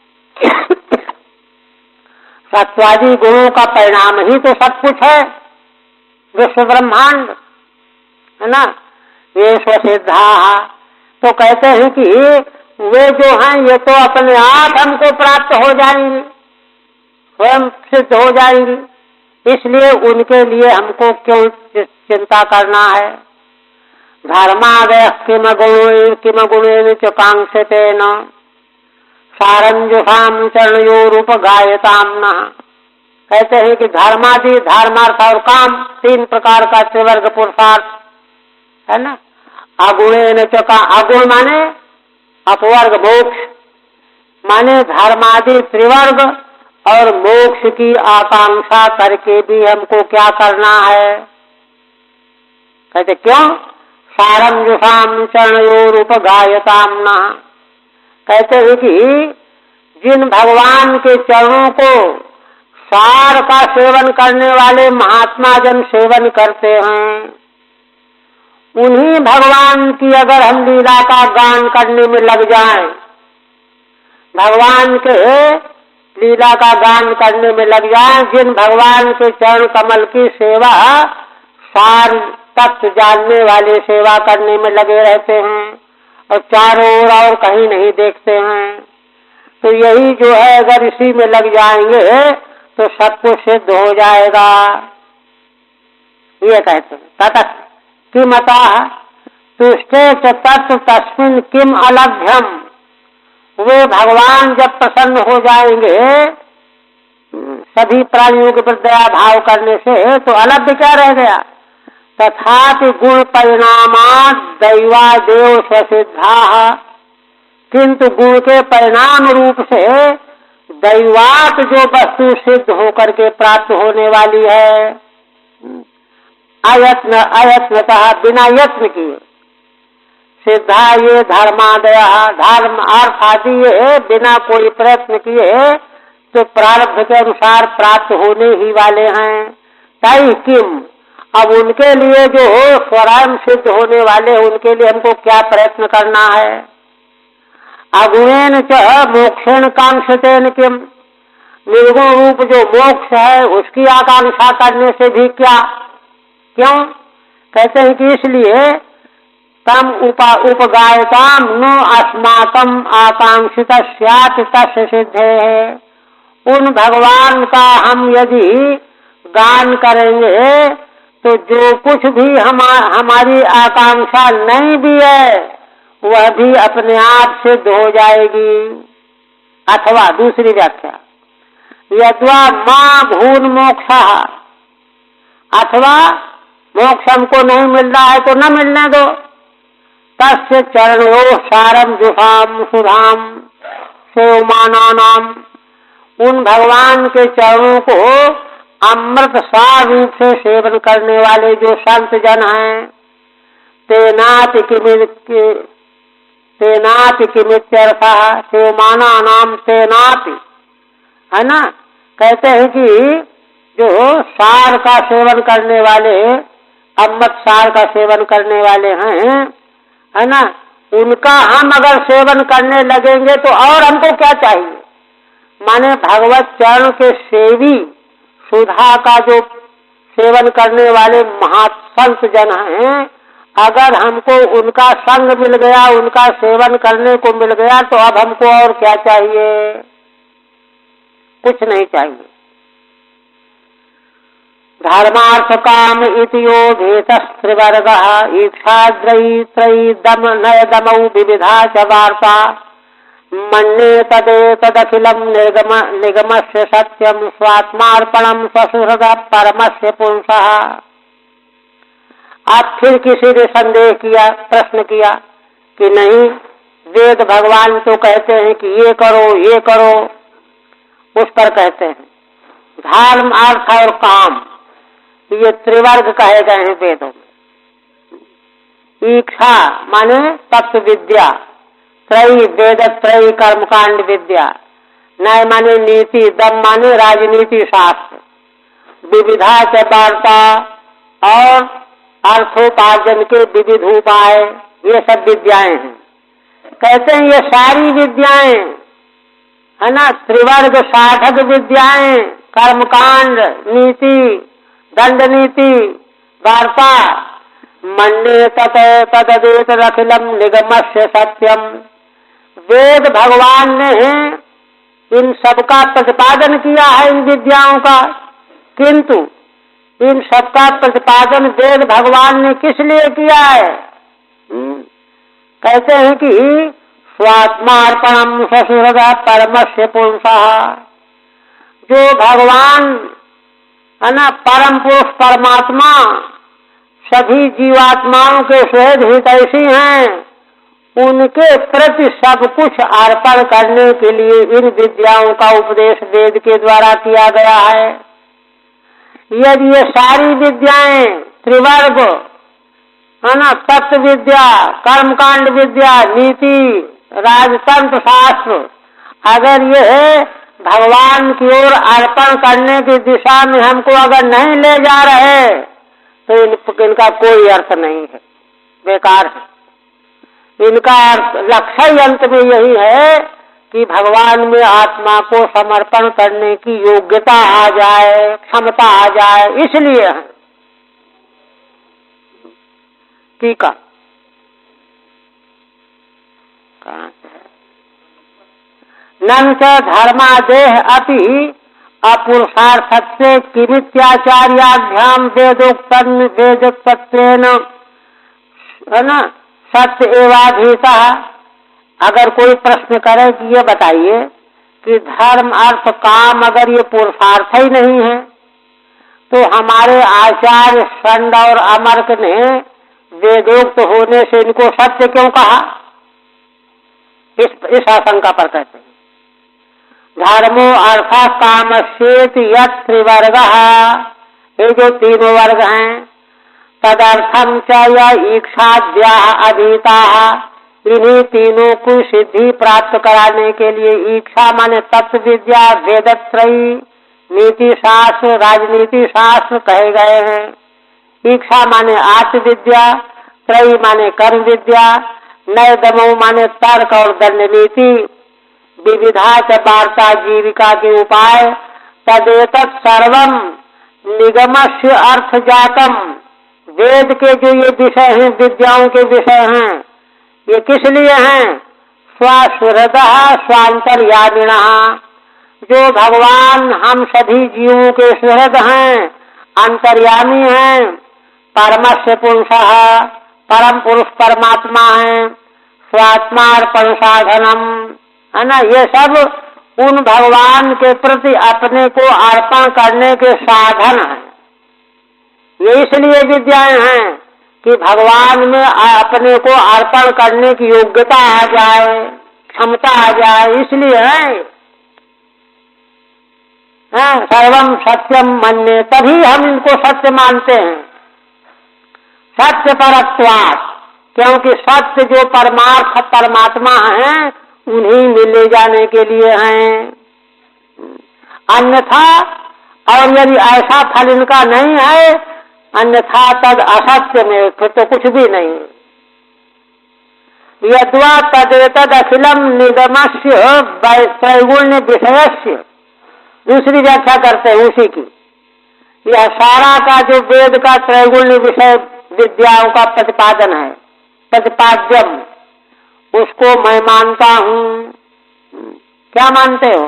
सत्वादी गुणों का परिणाम ही तो सब कुछ है, विश्व ब्रह्मांड, है ना। ये स्वसिद्धाः, तो कहते हैं कि वे जो हैं ये तो अपने आप हमको प्राप्त हो जाएंगी, स्वयं सिद्ध हो जाएंगी। इसलिए उनके लिए हमको क्यों चिंता करना है। धर्मादयः किम गुणेन च कांक्षतेन सारंजुषां चरणयोरुपगायतां नः। कहते हैं कि धर्मादि, धर्मार्थ और काम, तीन प्रकार का त्रिवर्ग पुरुषार्थ है ना। अगुणेन च का, अगुण माने अपवर्ग मोक्ष, माने धर्मादि त्रिवर्ग और मोक्ष की आकांक्षा करके भी हमको क्या करना है। कहते क्यों, सारंजुषां चरणयोरुपगायतां नः। कहते हैं कि जिन भगवान के चरणों को सार का सेवन करने वाले महात्मा जन सेवन करते हैं, उन्हीं भगवान की अगर हम लीला का गान करने में लग जाएं, भगवान के लीला का गान करने में लग जाएं, जिन भगवान के चरण कमल की सेवा सार तत्व जानने वाले सेवा करने में लगे रहते हैं और चारों ओर और कहीं नहीं देखते हैं, तो यही जो है अगर इसी में लग जाएंगे तो सब कुछ सिद्ध हो जाएगा। ये कहते हैं तटस्थ, किमतः तुष्टे च तत्व तस्मिन् किम अलभ्यम। वे भगवान जब प्रसन्न हो जाएंगे सभी प्राणियों के प्रति दया भाव करने से, तो अलभ्य क्या रह गया। तथापि गुण परिणामात् दैवादेव स्वसिद्धा, किंतु गुण के परिणाम रूप से दैवात जो वस्तु सिद्ध होकर के प्राप्त होने वाली है, अयत्नतः बिना यत्न किए, सिद्धा ये धर्मादय, धर्म अर्थ आदि ये बिना कोई प्रयत्न किए तो प्रारब्ध के अनुसार प्राप्त होने ही वाले हैं। तई किम, अब उनके लिए जो स्वयं सिद्ध होने वाले, उनके लिए हमको क्या प्रयत्न करना है। अगुणेन च मोक्षेण कांक्षतेन किम, निर्गुण रूप जो मोक्ष है उसकी आकांक्षा करने से भी क्या, क्यों। कहते हैं कि इसलिए तम उपगायताम नो अस्माकम आकांक्षित स्यात् तस्य सिद्धे, उन भगवान का हम यदि गान करेंगे तो जो कुछ भी हमारी आकांक्षा नहीं भी है वह भी अपने आप सिद्ध हो जाएगी। अथवा दूसरी व्याख्या, यद्वा मां भून मोक्ष, अथवा मोक्ष हमको नहीं मिल रहा है तो न मिलने दो। तस्य चरणों सारम जुहाम सुधाम सेवमानानाम, उन भगवान के चरणों को अमृत सार रूप से सेवन करने वाले जो संत जन हैं, तेनाति किमित्यर्थः सेवमानानाम तेनाति, है ना। कहते हैं कि जो सार का सेवन करने वाले, अमृत सार का सेवन करने वाले हैं, है ना, उनका हम अगर सेवन करने लगेंगे तो और हमको क्या चाहिए। माने भगवत चरण के सेवी सुधा का जो सेवन करने वाले महासंत जन हैं, अगर हमको उनका संग मिल गया, उनका सेवन करने को मिल गया तो अब हमको और क्या चाहिए, कुछ नहीं चाहिए। धर्मार्थ काम इति यो भेदस्त्रिवर्गः ईक्षाद्रयी त्रयी दम नय दमौ विविधा च वार्ता मन्ये तदेतदखिलं निगमस्य सत्यं स्वात्मार्पणं स्वसुहृद परमस्य पुंसः। आप फिर किसी ने संदेह किया, प्रश्न किया कि नहीं, वेद भगवान तो कहते हैं कि ये करो ये करो, उस पर कहते हैं धर्म अर्थ और काम ये त्रिवर्ग कहे गए हैं वेदों में। ईक्षा माने तत्व विद्या, त्रयी वेद त्रयी कर्मकांड विद्या, न्याय माने नीति, दम माने राजनीति शास्त्र, विविधा च वार्ता और अर्थोपार्जन के विविध उपाय, ये सब विद्याएं हैं। कहते हैं ये सारी विद्याएं, है ना, त्रिवर्ग साधक विद्याएं, कर्मकांड, नीति, दंड नीति, वार्ता, मन्ये तदेतदखिलं निगमस्य सत्यम। वेद भगवान ने इन सबका प्रतिपादन किया है, इन विद्याओं का, किंतु इन सबका प्रतिपादन वेद भगवान ने किस लिए किया है। कहते हैं कि स्वात्मार्पणम ससुहृद परमस्य पुंसः, जो भगवान है ना, परम पुरुष परमात्मा सभी जीवात्माओं के सुहृद हितैषी हैं, उनके प्रति सब कुछ अर्पण करने के लिए इन विद्याओं का उपदेश वेद के द्वारा किया गया है। यदि ये सारी विद्याएं त्रिवर्ग, है ना, तत्व विद्या, कर्मकांड विद्या, नीति, राजतंत्र शास्त्र, अगर ये भगवान की ओर अर्पण करने की दिशा में हमको अगर नहीं ले जा रहे तो इनका कोई अर्थ नहीं है, बेकार है। इनका लक्ष्य अंत में यही है कि भगवान में आत्मा को समर्पण करने की योग्यता आ जाए, क्षमता आ जाए, इसलिए है। ठीक है, नंच धर्मादेह अपि अपुरुषार्थत्वे किमित्याचार्याभ्याम वेदोक्तत्वेन है ना, सत्य एवाधीता। अगर कोई प्रश्न करे कि ये बताइए कि धर्म अर्थ काम अगर ये पुरुषार्थ ही नहीं है तो हमारे आचार्य षण्ड और अमर्क ने वेदोक्त होने से इनको सत्य क्यों कहा? इस आशंका पर कहते हैं धर्मो अर्थ कामस्येति यत् त्रिवर्ग, ये जो तीनों वर्ग हैं, तदर्थम च ईक्षाद्या अधीता, इन्हीं तीनों को सिद्धि प्राप्त कराने के लिए ईक्षा माने तत्व विद्या, वेदत्रयी, नीति शास्त्र, राजनीति शास्त्र कहे गए हैं। ईक्षा माने आत्मविद्या, त्रयी माने कर्म विद्या, नय दमो माने तर्क और दंड नीति, विविधा च वार्ता जीविका के उपाय, तदेतत् सर्वम निगमस्य अर्थ जातम। वेद के जो ये विषय हैं, विद्याओं के विषय हैं, ये किस लिए हैं? स्वसुहृदः स्वांतर्यामिणः, जो भगवान हम सभी जीवों के सुहृद हैं, अंतर्यामी हैं, परमस्य पुरुषः, परम पुरुष परमात्मा है, स्वात्मार्पण साधनम, है ना, ये सब उन भगवान के प्रति अपने को अर्पण करने के साधन हैं। ये इसलिए विद्याएं हैं कि भगवान में अपने को अर्पण करने की योग्यता आ जाए, क्षमता आ जाए, इसलिए है। सर्वम सत्यम मन्ये, तभी हम इनको सत्य मानते हैं। सत्य परत्वात्, क्योंकि सत्य जो परमार्थ परमात्मा है उन्हीं में ले जाने के लिए हैं। अन्यथा, और यदि ऐसा फल इनका नहीं है, अन्यथा तद असत्य में, फिर तो कुछ भी नहीं। यद्वा तदेतद अखिलम निगमस्य त्रैगुण्य विषयस्य, दूसरी व्याख्या करते हैं उसी की। यह सारा का जो वेद का त्रैगुण्य विषय विद्याओं का प्रतिपादन है, प्रतिपाद्यम, उसको मैं मानता हूँ। क्या मानते हो?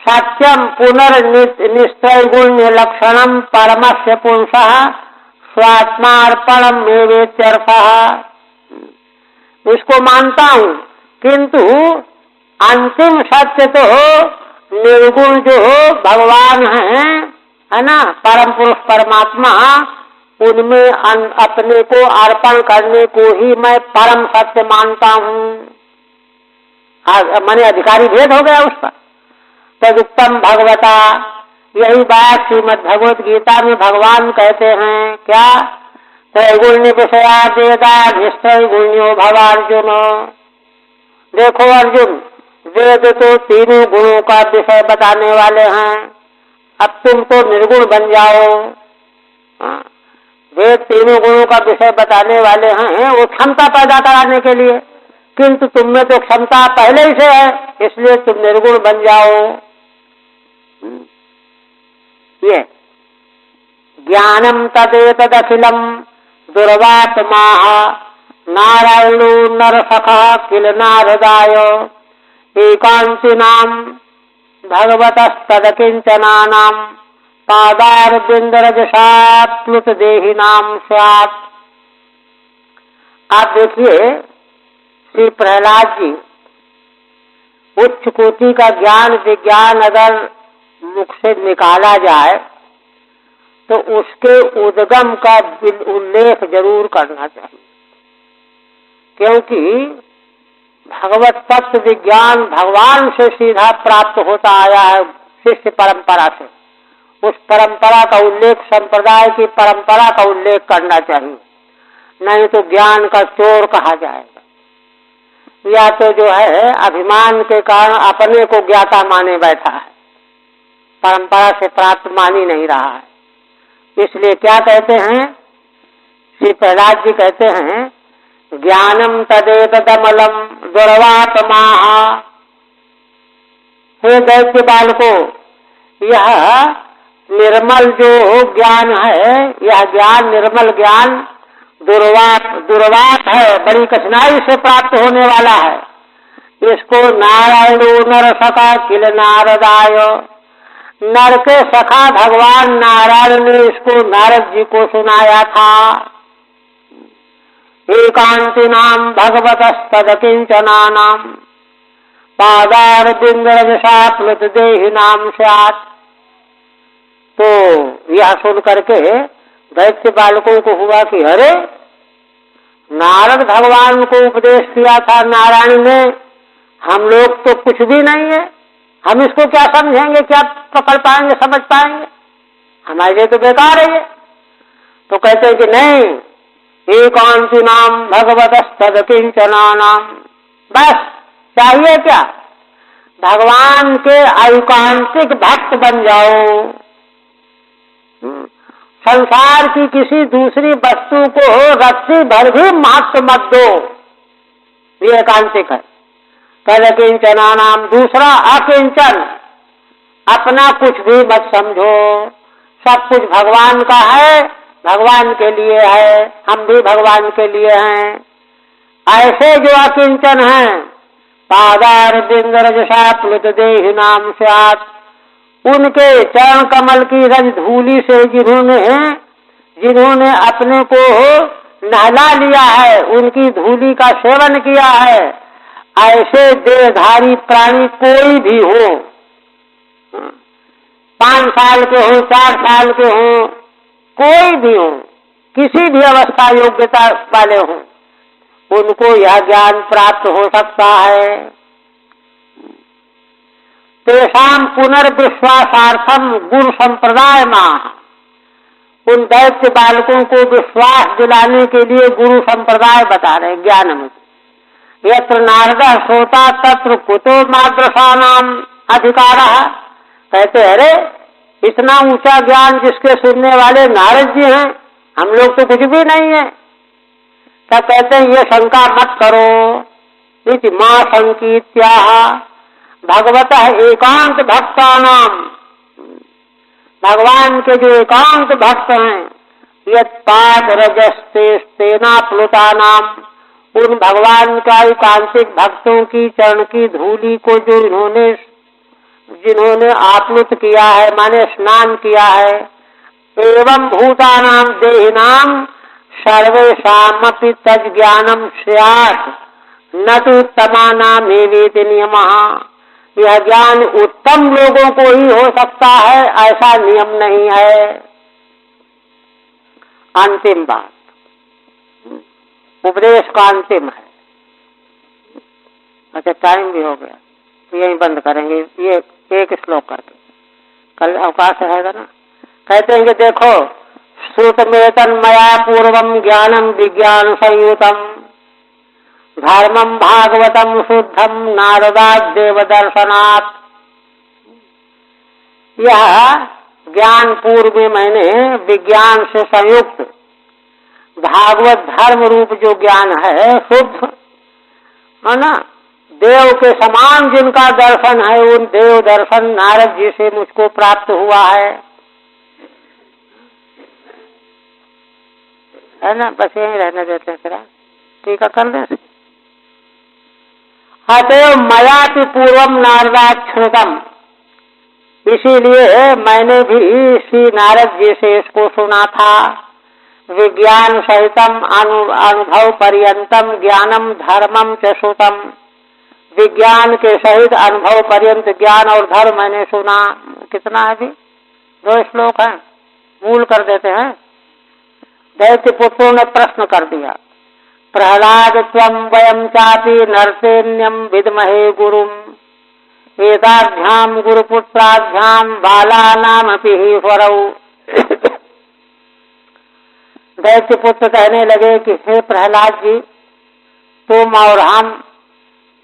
सत्यम पुनर्निस्त्रैगुण्य लक्षणम परमस्य पुरुषः स्वात्मार्पणम मेवेत्यर्थः, उसको मानता हूँ, किंतु अंतिम सत्य तो निर्गुण जो भगवान है ना, परम पुरुष परमात्मा, उनमें अपने को अर्पण करने को ही मैं परम सत्य मानता हूँ। मैंने अधिकारी भेद हो गया उसका। तदुक्तम भगवता, यही बात श्रीमद् भगवत गीता में भगवान कहते हैं क्या? त्रैगुण्य विषया वेदा निस्त्रैगुण्यो भवार्जुन। देखो अर्जुन, वेद तो तीनों गुणों का विषय बताने वाले हैं, अब तुम तो निर्गुण बन जाओ। वेद तीनों गुणों का विषय बताने वाले हैं, वो क्षमता पैदा कराने के लिए, किंतु तुम में तो क्षमता पहले ही से है, इसलिए तुम निर्गुण बन जाओ। ये ज्ञानम तदेतदखिलम दुर्वात्माः नारायणो नरसखः किल नारदाय एकांतिनाम भगवतस्तदकिंचनानाम पादारविंदरजसाप्लुत देहिनाम स्यात्। आप देखिए, श्री प्रहलाद जी उच्च कोटि का ज्ञान विज्ञान अगर मुख से निकाला जाए तो उसके उद्गम का उल्लेख जरूर करना चाहिए, क्योंकि भगवत तत्व विज्ञान भगवान से सीधा प्राप्त होता आया है, शिष्य परंपरा से। उस परंपरा का उल्लेख, संप्रदाय की परंपरा का उल्लेख करना चाहिए, नहीं तो ज्ञान का चोर कहा जाएगा, या तो जो है अभिमान के कारण अपने को ज्ञाता माने बैठा है, परंपरा से प्राप्त मान ही नहीं रहा है। इसलिए क्या कहते हैं श्री प्रहलाद जी, कहते हैं ज्ञानम तदेतदमलम दुर्वात्माः। हे दैत्य बालको, यह निर्मल जो ज्ञान है, यह ज्ञान निर्मल ज्ञान दुर्वात है, बड़ी कठिनाई से प्राप्त होने वाला है। इसको नारायणो नरसखा किल नारदाय, नर के सखा भगवान नारायण ने इसको नारद जी को सुनाया था। एकांतिनाम भगवतस्तदकिंचनानाम पादारविंदरजसाप्लुत देहिनाम स्यात्। तो यह सुन करके दैत्य बालकों को हुआ कि अरे, नारद भगवान को उपदेश किया था नारायण ने, हम लोग तो कुछ भी नहीं है, हम इसको क्या समझेंगे, क्या पकड़ पाएंगे, समझ पाएंगे, हमारे लिए तो बेकार है ये। तो कहते हैं कि नहीं, एकांति नाम भगवतस्तद किंचनानाम, बस चाहिए क्या, भगवान के एकांतिक भक्त बन जाओ, संसार की किसी दूसरी वस्तु को रत्ती भर भी महत्व मत दो, ये एकांतिक है। तद किंचनानाम, दूसरा अकिंचन, अपना कुछ भी मत समझो, सब कुछ भगवान का है, भगवान के लिए है, हम भी भगवान के लिए हैं। ऐसे जो अकिंचन हैं, पादारविंदरजसाप्लुत देहिनाम स्यात्, उनके चरण कमल की रज धूलि से जिन्होंने अपने को नहला लिया है, उनकी धूलि का सेवन किया है, ऐसे देहधारी प्राणी कोई भी हो, 5 साल के हो, 4 साल के हो, कोई भी हो, किसी भी अवस्था योग्यता वाले हो, उनको यह ज्ञान प्राप्त हो सकता है। तेषाम पुनर्विश्वासार्थम गुरु संप्रदाय माह, उन दैत्य बालकों को विश्वास दिलाने के लिए गुरु संप्रदाय बता रहे ज्ञान में। यत्र नारदः श्रोता तत्र कुतो माद्रसानाम अधिकारः, कहते अरे, इतना ऊंचा ज्ञान जिसके सुनने वाले नारद जी हैं, हम लोग तो कुछ भी नहीं है। तब कहते हैं ये शंका मत करो, इति मां संकीत्याः भगवतः एकांत भक्तानाम, भगवान के जो एकांत भक्त हैं, यत् पाद रजस्तेना प्लुतानाम, उन भगवान का एकांतिक भक्तों की चरण की धूलि को जो जिन्होंने आप्लुत किया है, माने स्नान किया है, एवं भूतानाम देहिनाम सर्वेषामपि तज्ज्ञानम स्यात् न तु उत्तमानामेवेति नियमः, यह ज्ञान उत्तम लोगों को ही हो सकता है, ऐसा नियम नहीं है। अंतिम बात, उपदेश का अंतिम है। अच्छा, टाइम भी हो गया, तो यही बंद करेंगे, ये एक श्लोक करके, कल अवकाश रहेगा ना। कहते हैं कि देखो, श्रुतमेतन मया पूर्वम ज्ञानम विज्ञान संयुतम धर्मम भागवतम शुद्धम नारदाद देवदर्शनात्, यह ज्ञान पूर्व में मैंने विज्ञान से संयुक्त भागवत धर्म रूप जो ज्ञान है शुद्ध, है ना, देव के समान जिनका दर्शन है, उन देव दर्शन नारद जी से मुझको प्राप्त हुआ है ना। बस यही रहने देते हैं, ठीक है, कर ले। अतएव मयाति पूर्वम नारदाच्छ्रुतम, इसीलिए मैंने भी श्री नारद जी से इसको सुना था। विज्ञान सहितम अनुभव पर्यंतम ज्ञानम धर्मम च श्रुतम, विज्ञान के सहित अनुभव पर्यंत ज्ञान और धर्म मैंने सुना। कितना है अभी? 2 श्लोक है, मूल कर देते हैं। दैत्य पुत्रों ने प्रश्न कर दिया, प्रहलाद त्वं वयं चापि नरसेन्यं विद्महे गुरुम एताभ्याम गुरुपुत्राभ्याम बालानामपि हि स्वरौ। दैत्य पुत्र कहने लगे कि हे प्रहलाद जी, तुम और हम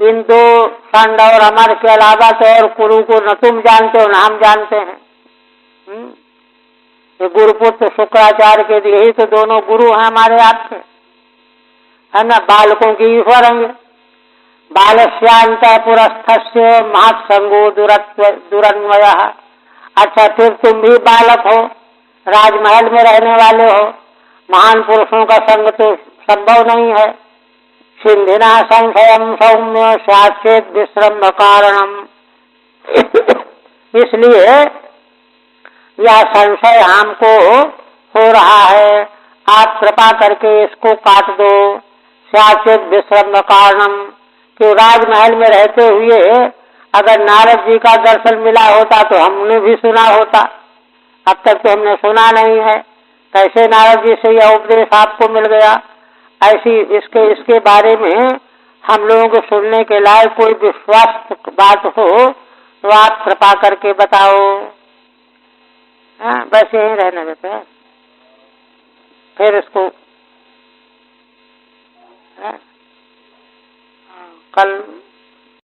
इन 2 षंड और अमर के अलावा तो और गुरु को न तुम जानते हो न हम जानते हैं। ये गुरुपुत्र शुक्राचार्य के लिए ही तो दोनों गुरु हैं हमारे आपके, है ना। बालकों की ईश्वर हैं। बालस्यांत पुरस्थस्य महत्संगो दुरन्वयः। अच्छा, फिर तुम भी बालक हो, राजमहल में रहने वाले हो, महान पुरुषों का संग तो संभव नहीं है। सिंधिना संशयम सौम्य साचेत विश्रम्भ कारणम, इसलिए यह संशय हमको हो रहा है, आप कृपा करके इसको काट दो। स्याचेत विश्रम कारणम, कि राजमहल में रहते हुए अगर नारद जी का दर्शन मिला होता तो हमने भी सुना होता, अब तक तो हमने सुना नहीं है, कैसे नारद जी से यह उपदेश आपको मिल गया। ऐसी इसके बारे में हम लोगों को सुनने के लायक कोई विश्वास बात हो तो आप कृपा करके बताओ। हाँ, बस यही रहने देते हैं, फिर इसको